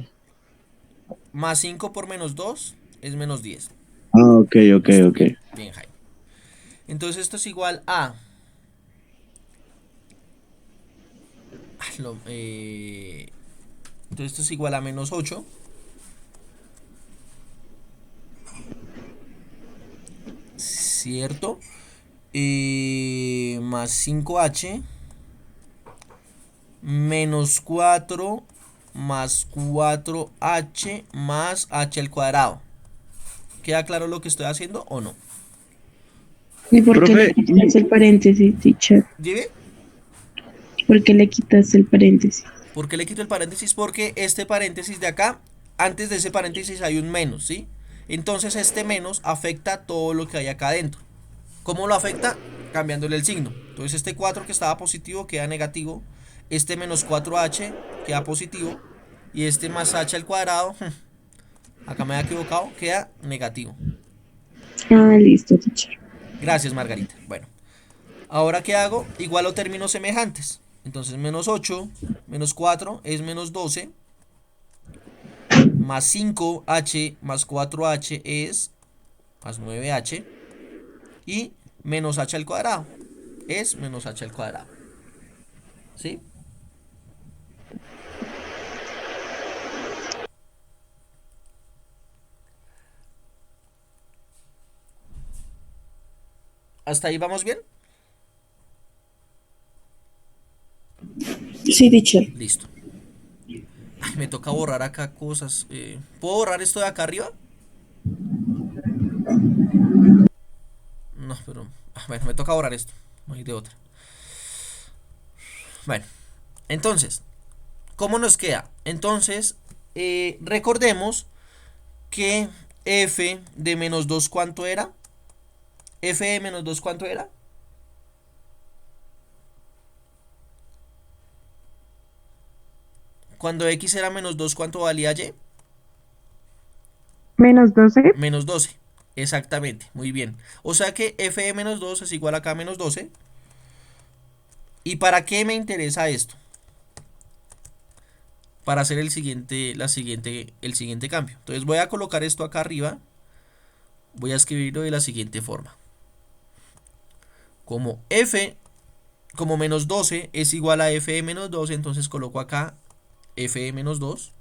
Más 5 por menos 2 es menos 10. Ah, ok, ok, Listo, ok. bien, bien, Jaime. Entonces esto es igual a... entonces esto es igual a menos 8. ¿Cierto? Más 5h menos 4 más 4h más h al cuadrado. ¿Queda claro lo que estoy haciendo o no? ¿Y por qué Profe, le quitas el paréntesis, teacher? ¿Dime? ¿Por qué le quitas el paréntesis? ¿Por qué le quito el paréntesis? Porque este paréntesis de acá, antes de ese paréntesis hay un menos, ¿sí? Entonces este menos afecta todo lo que hay acá adentro. ¿Cómo lo afecta? Cambiándole el signo. Entonces este 4 que estaba positivo queda negativo. Este menos 4h queda positivo. Y este más h al cuadrado, acá me había equivocado, queda negativo. Ah, listo, teacher. Gracias, Margarita. Bueno, ahora ¿qué hago? Igualo términos semejantes. Entonces menos 8 menos 4 es menos 12. Más 5h más 4h es más 9h. Y menos h al cuadrado es menos h al cuadrado. ¿Sí? ¿Hasta ahí vamos bien? Sí, teacher. Listo. Ay, me toca borrar acá cosas. ¿Puedo borrar esto de acá arriba? No, pero... Bueno, me toca borrar esto. No hay de otra. Bueno, entonces, ¿cómo nos queda? Entonces, recordemos que f de menos 2, ¿cuánto era? F de menos 2, ¿cuánto era? Cuando x era menos 2, ¿cuánto valía y? Menos 12. Menos 12. Exactamente, muy bien. O sea que f de menos 2 es igual acá a menos 12. ¿Y para qué me interesa esto? Para hacer el siguiente cambio. Entonces voy a colocar esto acá arriba. Voy a escribirlo de la siguiente forma. Como f, como menos 12 es igual a f de menos 12, entonces coloco acá f de menos 2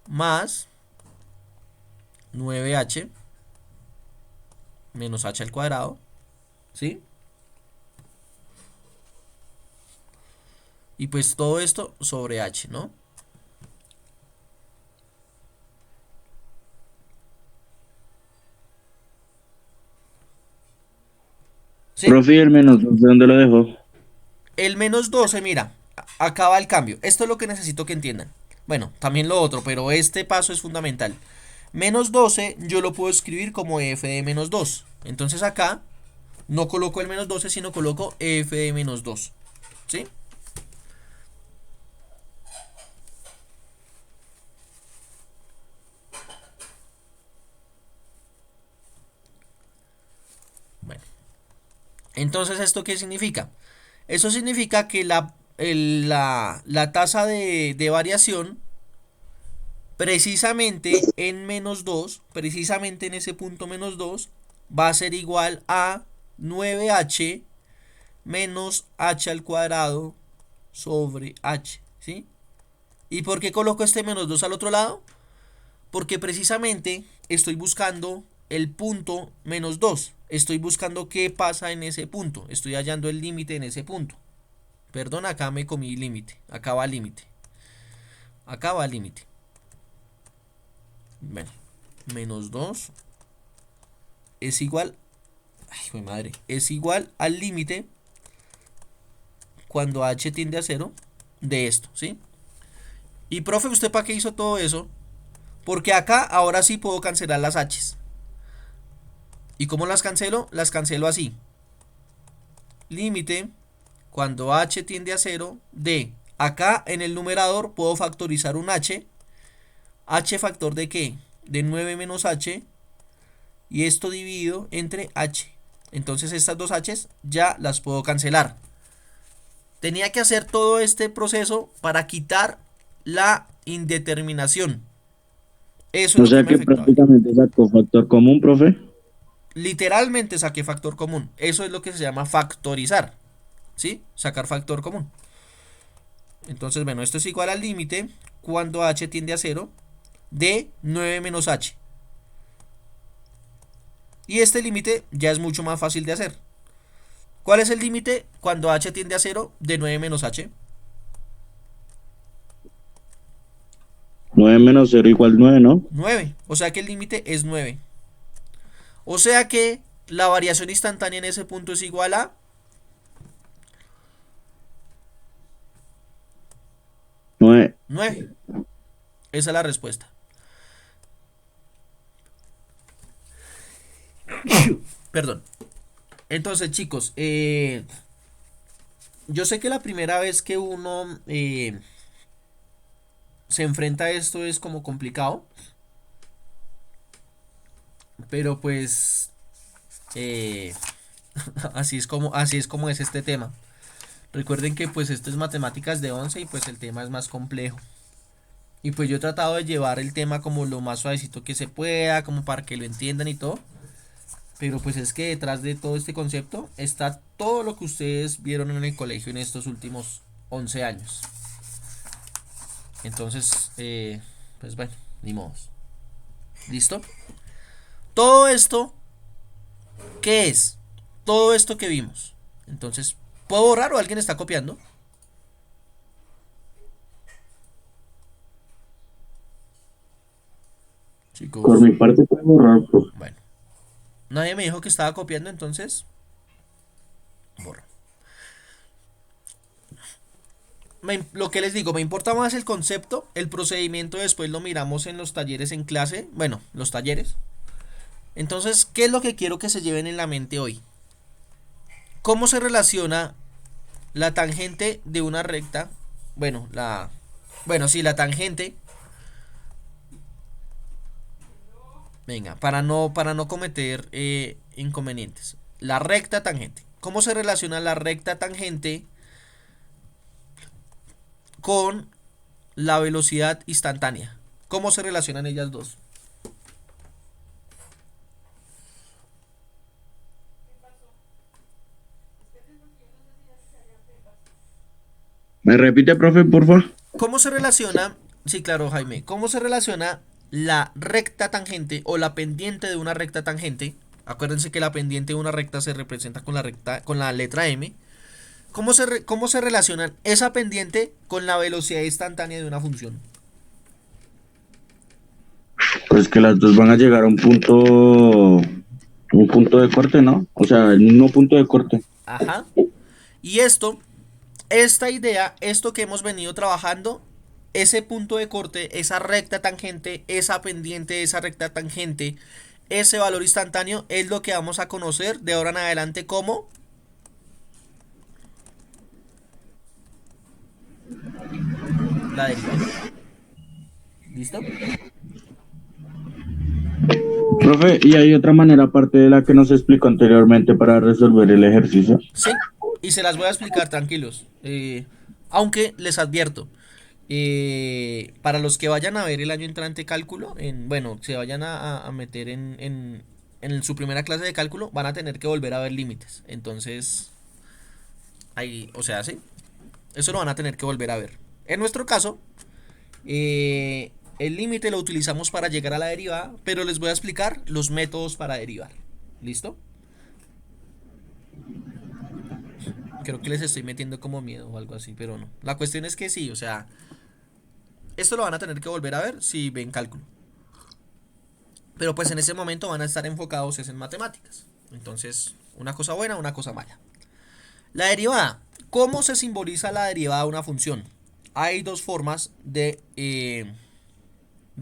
más 9h menos h al cuadrado, ¿sí? Y pues todo esto sobre h, ¿no? ¿Sí? Profe, ¿y el -2 de dónde lo dejó? El menos 12, mira, acá va el cambio. Esto es lo que necesito que entiendan. Bueno, también lo otro, pero este paso es fundamental. Menos 12 yo lo puedo escribir como f de menos 2. Entonces acá no coloco el menos 12, sino coloco f de menos 2. ¿Sí? Bueno. Entonces, ¿esto qué significa? Eso significa que la tasa de variación, precisamente en menos 2, precisamente en ese punto menos 2, va a ser igual a 9h menos h al cuadrado sobre h, ¿sí? ¿Y por qué coloco este menos 2 al otro lado? Porque precisamente estoy buscando el punto menos 2. Estoy buscando qué pasa en ese punto. Estoy hallando el límite en ese punto. Perdón, acá me comí límite. Acá va límite. Acá va límite. Bueno, menos 2 es igual. Ay, mi madre. Es igual al límite cuando h tiende a 0 de esto, ¿sí? Y profe, ¿usted para qué hizo todo eso? Porque acá ahora sí puedo cancelar las h's. ¿Y cómo las cancelo? Las cancelo así. Límite cuando h tiende a 0 de, acá en el numerador puedo factorizar un h. ¿H factor de qué? De 9 menos h. Y esto dividido entre h. Entonces estas dos h's ya las puedo cancelar. Tenía que hacer todo este proceso para quitar la indeterminación. Eso es O lo sea que me que afectaba. prácticamente sacó factor común, profe. Literalmente saqué factor común. Eso es lo que se llama factorizar. ¿Sí? Sacar factor común. Entonces, bueno, esto es igual al límite cuando h tiende a 0 de 9 menos h. Y este límite ya es mucho más fácil de hacer. ¿Cuál es el límite cuando h tiende a 0 de 9 menos h? 9 menos 0 igual 9, ¿no? 9. O sea que el límite es 9. O sea que la variación instantánea en ese punto es igual a 9. 9. Esa es la respuesta. Perdón. Entonces, chicos, yo sé que la primera vez que uno se enfrenta a esto es como complicado. Pero pues así es como es este tema. Recuerden que pues esto es matemáticas de 11 y pues el tema es más complejo. Y pues yo he tratado de llevar el tema como lo más suavecito que se pueda, como para que lo entiendan y todo. Pero pues es que detrás de todo este concepto está todo lo que ustedes vieron en el colegio en estos últimos 11 años. Entonces, pues bueno, ni modos. ¿Listo? Todo esto, ¿qué es? Todo esto que vimos. Entonces, ¿puedo borrar o alguien está copiando? Chicos. Por mi parte puedo borrar, profe. Bueno. Nadie me dijo que estaba copiando, entonces borro. Lo que les digo, me importa más el concepto. El procedimiento después lo miramos en los talleres en clase. Bueno, los talleres. Entonces, ¿qué es lo que quiero que se lleven en la mente hoy? ¿Cómo se relaciona la tangente de una recta? Bueno, la tangente. Venga, para no cometer inconvenientes. La recta tangente. ¿Cómo se relaciona la recta tangente con la velocidad instantánea? ¿Cómo se relacionan ellas dos? ¿Me repite, profe, por favor? ¿Cómo se relaciona? Sí, claro, Jaime. ¿Cómo se relaciona la recta tangente o la pendiente de una recta tangente Acuérdense que la pendiente de una recta se representa con la letra m. ¿Cómo se relacionan esa pendiente con la velocidad instantánea de una función? Pues que las dos van a llegar a un punto de corte, ¿no? O sea, el mismo punto de corte. Ajá. Y esta idea, esto que hemos venido trabajando, ese punto de corte, esa recta tangente, esa pendiente, esa recta tangente, ese valor instantáneo es lo que vamos a conocer de ahora en adelante como la derivada. ¿Listo? Profe, ¿y hay otra manera aparte de la que nos explicó anteriormente para resolver el ejercicio? Sí, y se las voy a explicar tranquilos. Aunque les advierto, para los que vayan a ver el año entrante cálculo, bueno, se vayan a meter en su primera clase de cálculo, van a tener que volver a ver límites. Entonces, o sea, sí, eso lo van a tener que volver a ver. En nuestro caso, el límite lo utilizamos para llegar a la derivada, pero les voy a explicar los métodos para derivar. ¿Listo? Creo que les estoy metiendo como miedo o algo así, pero no. La cuestión es que sí, o sea, esto lo van a tener que volver a ver si ven cálculo. Pero pues en ese momento van a estar enfocados en matemáticas. Entonces, una cosa buena, una cosa mala. La derivada. ¿Cómo se simboliza la derivada de una función? Hay dos formas de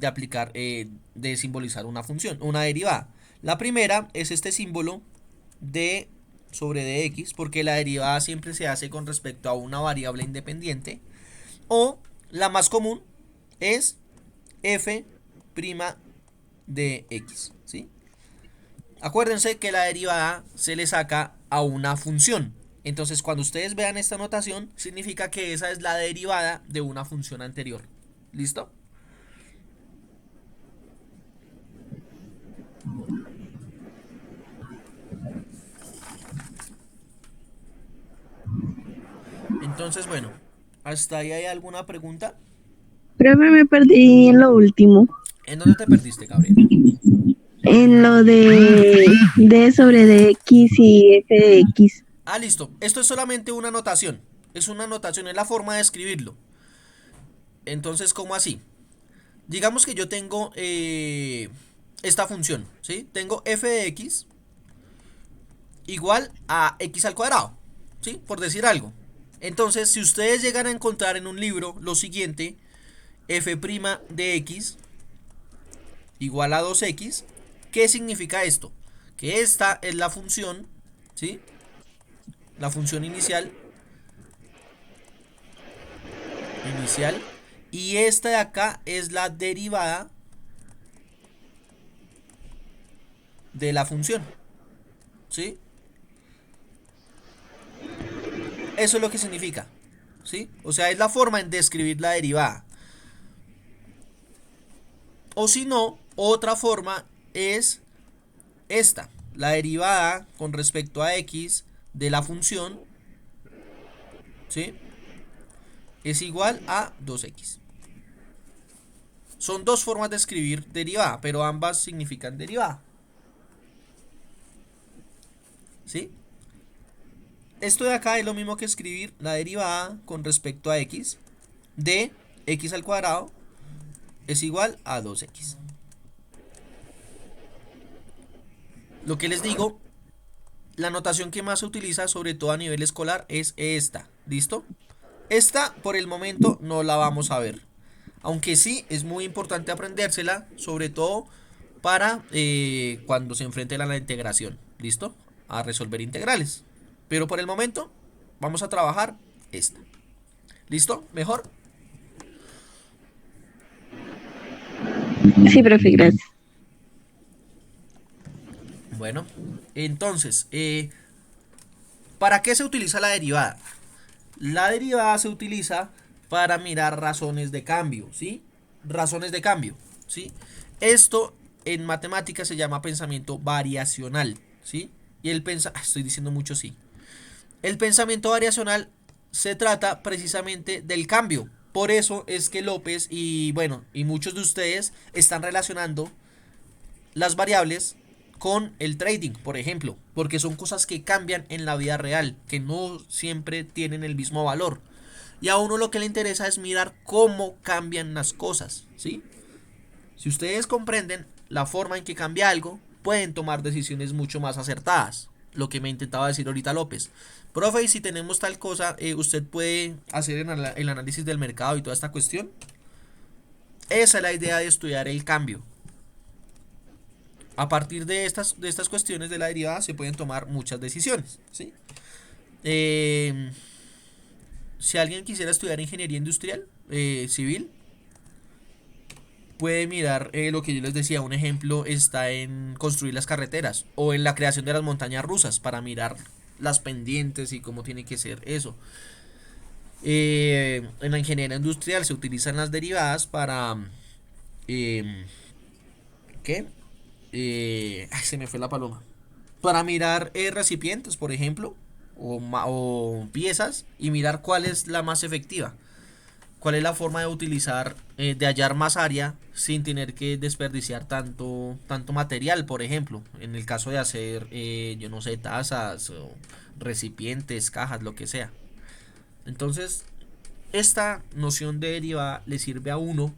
aplicar, de simbolizar una función, una derivada. La primera es este símbolo de sobre dx, porque la derivada siempre se hace con respecto a una variable independiente. O la más común es f' de x, ¿sí? Acuérdense que la derivada se le saca a una función. Entonces, cuando ustedes vean esta notación, significa que esa es la derivada de una función anterior. ¿Listo? Entonces, bueno, ¿hasta ahí hay alguna pregunta? Profe, me perdí en lo último, ¿En dónde te perdiste, Gabriel? en lo de D sobre DX y F de X. Ah, listo. Esto es solamente una notación. Es una notación, es la forma de escribirlo. Entonces, ¿cómo así? Digamos que yo tengo esta función, ¿sí? Tengo f de x igual a x al cuadrado, ¿sí? Por decir algo. Entonces, si ustedes llegan a encontrar en un libro lo siguiente, f' de x igual a 2x, ¿qué significa esto? Que esta es la función, ¿sí? La función inicial, y esta de acá es la derivada de la función, ¿sí? Eso es lo que significa, ¿sí? O sea, es la forma de escribir la derivada. O si no, otra forma es esta, la derivada con respecto a x de la función, ¿sí? Es igual a 2x. Son dos formas de escribir derivada, pero ambas significan derivada, ¿sí? Esto de acá es lo mismo que escribir la derivada con respecto a x de x al cuadrado es igual a 2x. Lo que les digo, la notación que más se utiliza, sobre todo a nivel escolar, es esta. ¿Listo? Esta por el momento no la vamos a ver. Aunque sí es muy importante aprendérsela, sobre todo para cuando se enfrenten a la integración. ¿Listo? A resolver integrales. Pero por el momento vamos a trabajar esta. ¿Listo? ¿Mejor? Sí, profe, gracias. Bueno, entonces, ¿para qué se utiliza la derivada? La derivada se utiliza para mirar razones de cambio, ¿sí? Razones de cambio, ¿sí? Esto en matemáticas se llama pensamiento variacional, ¿sí? Y estoy diciendo mucho sí. El pensamiento variacional se trata precisamente del cambio. Por eso es que López y bueno, y muchos de ustedes están relacionando las variables con el trading, por ejemplo, porque son cosas que cambian en la vida real, que no siempre tienen el mismo valor. Y a uno lo que le interesa es mirar cómo cambian las cosas, ¿sí? Si ustedes comprenden la forma en que cambia algo, pueden tomar decisiones mucho más acertadas. Lo que me intentaba decir ahorita López. Profe, y si tenemos tal cosa, ¿usted puede hacer el análisis del mercado y toda esta cuestión? Esa es la idea de estudiar el cambio. A partir de estas cuestiones de la derivada se pueden tomar muchas decisiones, ¿sí? Si alguien quisiera estudiar ingeniería industrial, civil, puede mirar lo que yo les decía. Un ejemplo está en construir las carreteras o en la creación de las montañas rusas para mirar las pendientes y cómo tiene que ser eso. En la ingeniería industrial se utilizan las derivadas para ¿qué? Ay, se me fue la paloma. Para mirar recipientes, por ejemplo, o piezas, y mirar cuál es la más efectiva. Cuál es la forma de utilizar, de hallar más área sin tener que desperdiciar tanto material, por ejemplo. En el caso de hacer, yo no sé, tazas, o recipientes, cajas, lo que sea. Entonces, esta noción de derivada le sirve a uno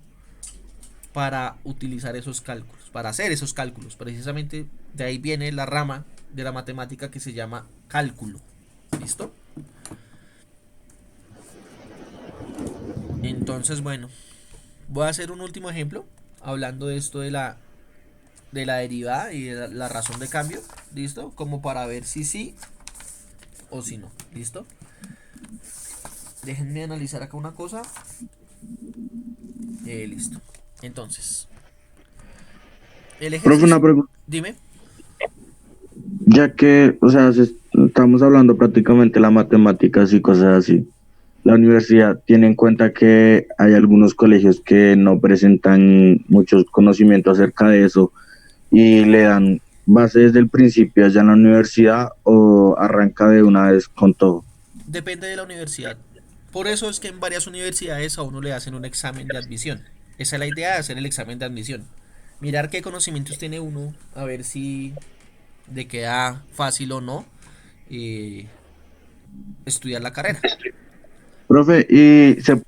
para utilizar esos cálculos, para hacer esos cálculos. Precisamente de ahí viene la rama de la matemática que se llama cálculo. ¿Listo? Entonces, bueno, voy a hacer un último ejemplo hablando de esto de la derivada y de la razón de cambio. ¿Listo? Como para ver si sí o si no. ¿Listo? Déjenme analizar acá una cosa. Listo. Entonces, el Profe, ejercicio. una pregunta. Dime. Ya que, o sea, estamos hablando prácticamente de las matemáticas y cosas así. La universidad tiene en cuenta que hay algunos colegios que no presentan muchos conocimientos acerca de eso y le dan base desde el principio allá en la universidad, o arranca de una vez con todo. Depende de la universidad. Por eso es que en varias universidades a uno le hacen un examen de admisión. Esa es la idea de hacer el examen de admisión. Mirar qué conocimientos tiene uno, a ver si le queda fácil o no estudiar la carrera. Profe, ¿y se puede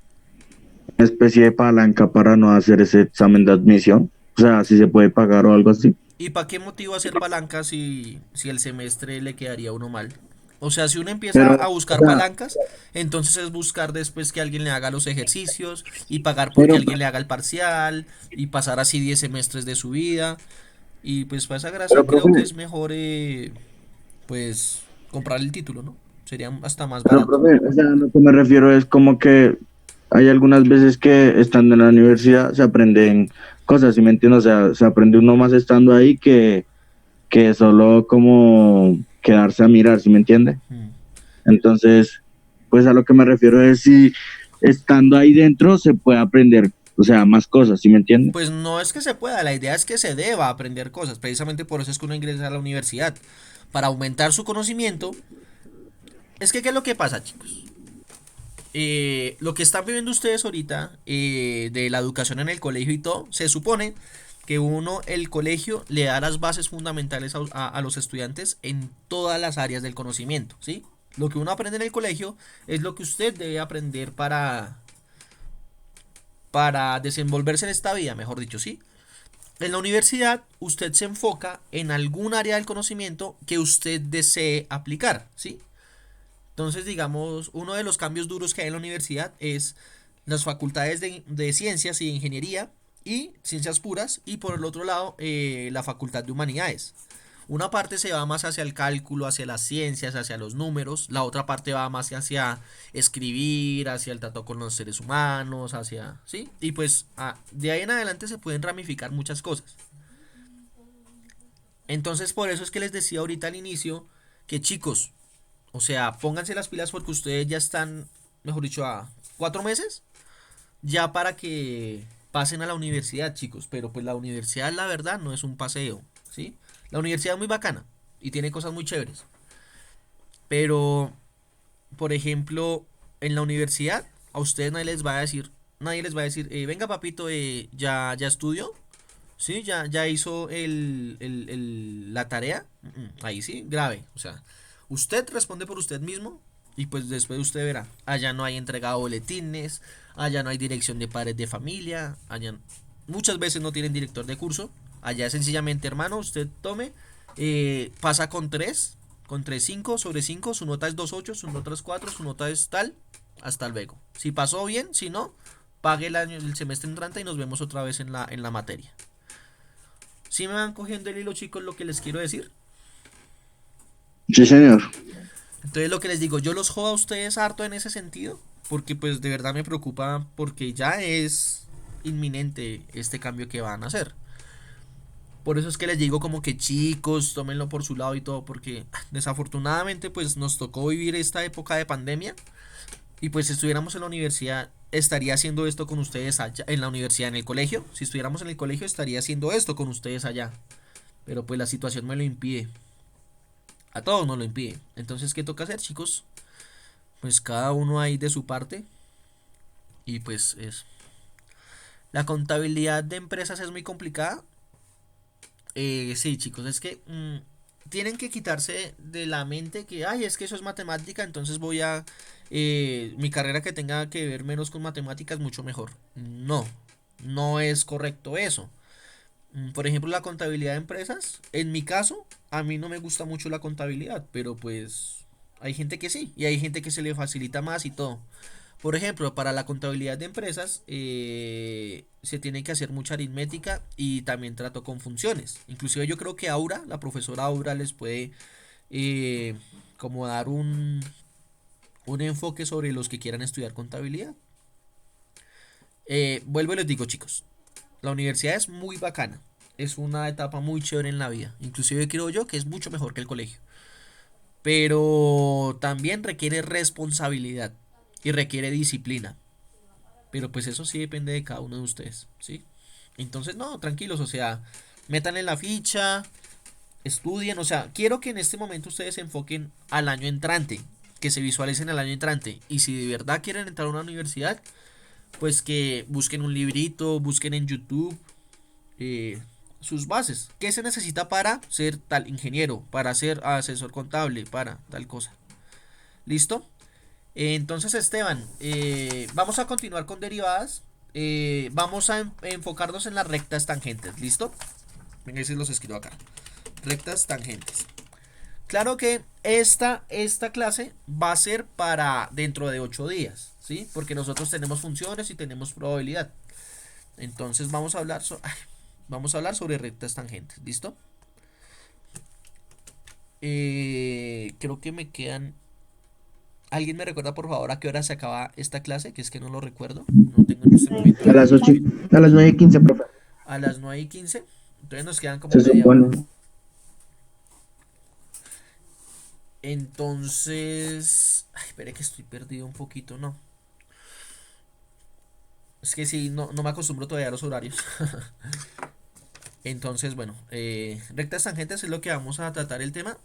una especie de palanca para no hacer ese examen de admisión? O sea, si se puede pagar o algo así. ¿Y para qué motivo hacer palanca si el semestre le quedaría a uno mal? O sea, si uno empieza Pero, a buscar o sea, palancas, entonces es buscar después que alguien le haga los ejercicios y pagar porque pero, alguien le haga el parcial y pasar así 10 semestres de su vida. Y pues para esa gracia pero, creo que profe, es mejor pues comprar el título, ¿no? Sería hasta más pero, barato. profe, o sea, lo que me refiero es como que hay algunas veces que estando en la universidad se aprenden cosas, ¿sí me entiendes? O sea, se aprende uno más estando ahí que solo como quedarse a mirar, ¿sí me entiende? Mm. Entonces, pues a lo que me refiero es si estando ahí dentro se puede aprender, o sea, más cosas, ¿sí me entiende? Pues no es que se pueda, la idea es que se deba aprender cosas. Precisamente por eso es que uno ingresa a la universidad, para aumentar su conocimiento. Es que, ¿qué es lo que pasa, chicos? Lo que están viviendo ustedes ahorita de la educación en el colegio y todo, se supone que el colegio le da las bases fundamentales a los estudiantes en todas las áreas del conocimiento, ¿sí? Lo que uno aprende en el colegio es lo que usted debe aprender para desenvolverse en esta vida, mejor dicho, ¿sí? En la universidad usted se enfoca en algún área del conocimiento que usted desee aplicar, ¿sí? Entonces, digamos, uno de los cambios duros que hay en la universidad es las facultades de ciencias y de ingeniería y ciencias puras, y por el otro lado la facultad de humanidades. Una parte se va más hacia el cálculo, hacia las ciencias, hacia los números. La otra parte va más hacia escribir, hacia el trato con los seres humanos, hacia... ¿sí? Y pues de ahí en adelante se pueden ramificar muchas cosas. Entonces por eso es que les decía ahorita al inicio que, chicos, o sea, pónganse las pilas porque ustedes ya están, mejor dicho, a 4 meses ya para que pasen a la universidad, chicos. Pero pues la universidad, la verdad, no es un paseo, ¿sí? La universidad es muy bacana y tiene cosas muy chéveres. Pero, por ejemplo, en la universidad, a ustedes nadie les va a decir, venga papito, ya estudió. ¿Sí? Ya hizo la tarea. Ahí sí, grave. O sea, usted responde por usted mismo y pues después usted verá. Allá no hay entregado boletines, allá no hay dirección de padres de familia, allá muchas veces no tienen director de curso. Allá sencillamente, hermano, usted tome, pasa con 3,5 sobre 5, su nota es 2,8, su nota es 4, su nota es tal, hasta luego. Si pasó bien, si no, pague el semestre entrante y nos vemos otra vez en la materia. Si me van cogiendo el hilo, chicos, lo que les quiero decir. Sí, señor. Entonces lo que les digo, yo los jodo a ustedes harto en ese sentido, porque pues de verdad me preocupa porque ya es inminente este cambio que van a hacer. Por eso es que les digo como que chicos, tómenlo por su lado y todo, porque desafortunadamente pues nos tocó vivir esta época de pandemia y pues si estuviéramos en la universidad estaría haciendo esto con ustedes allá, en la universidad, en el colegio. Si estuviéramos en el colegio estaría haciendo esto con ustedes allá, pero pues la situación me lo impide. A todos nos lo impide. Entonces, ¿qué toca hacer, chicos? Pues cada uno ahí de su parte. Y pues es. La contabilidad de empresas es muy complicada. Sí, chicos, es que tienen que quitarse de la mente que, ay, es que eso es matemática, entonces voy a. Mi carrera que tenga que ver menos con matemáticas, mucho mejor. No, no es correcto eso. Por ejemplo, la contabilidad de empresas. En mi caso, a mí no me gusta mucho la contabilidad, pero pues hay gente que sí, y hay gente que se le facilita más y todo. Por ejemplo, para la contabilidad de empresas se tiene que hacer mucha aritmética y también trato con funciones. Inclusive yo creo que Aura, la profesora Aura, les puede eh, como dar un enfoque sobre los que quieran estudiar contabilidad. Vuelvo y les digo, chicos, la universidad es muy bacana. Es una etapa muy chévere en la vida. Inclusive creo yo que es mucho mejor que el colegio. Pero también requiere responsabilidad y requiere disciplina. Pero pues eso sí depende de cada uno de ustedes, ¿sí? Entonces, no, tranquilos, o sea, metan en la ficha, estudien, o sea, quiero que en este momento ustedes se enfoquen al año entrante, que se visualicen al año entrante. Y si de verdad quieren entrar a una universidad, pues que busquen un librito, busquen en YouTube eh, sus bases. ¿Qué se necesita para ser tal ingeniero, para ser asesor contable, para tal cosa? ¿Listo? Entonces, Esteban, vamos a continuar con derivadas. Vamos a enfocarnos en las rectas tangentes. ¿Listo? Venga, si los escribo acá. Rectas tangentes. Claro que esta clase va a ser para dentro de 8 días, ¿sí? Porque nosotros tenemos funciones y tenemos probabilidad. Entonces vamos a hablar sobre rectas tangentes, ¿listo? Creo que me quedan. ¿Alguien me recuerda por favor a qué hora se acaba esta clase? Que es que no lo recuerdo. No tengo en este momento. A las 8, a las 9:15, profe. A las 9:15. Entonces nos quedan como Se media hora. supone. Entonces. Ay, espere que estoy perdido un poquito, ¿no? Es que sí, no me acostumbro todavía a los horarios. Entonces, bueno, rectas tangentes es lo que vamos a tratar el tema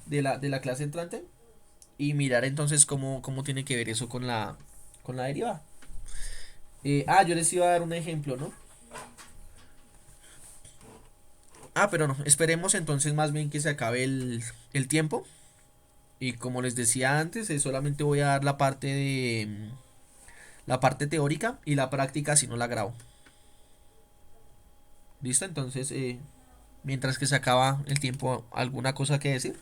de la clase entrante. Y mirar entonces cómo tiene que ver eso con la derivada. Yo les iba a dar un ejemplo, ¿no? Pero no, esperemos entonces más bien que se acabe el tiempo. Y como les decía antes, solamente voy a dar la parte teórica y la práctica si no la grabo. ¿Listo? Entonces, mientras que se acaba el tiempo, ¿alguna cosa que decir?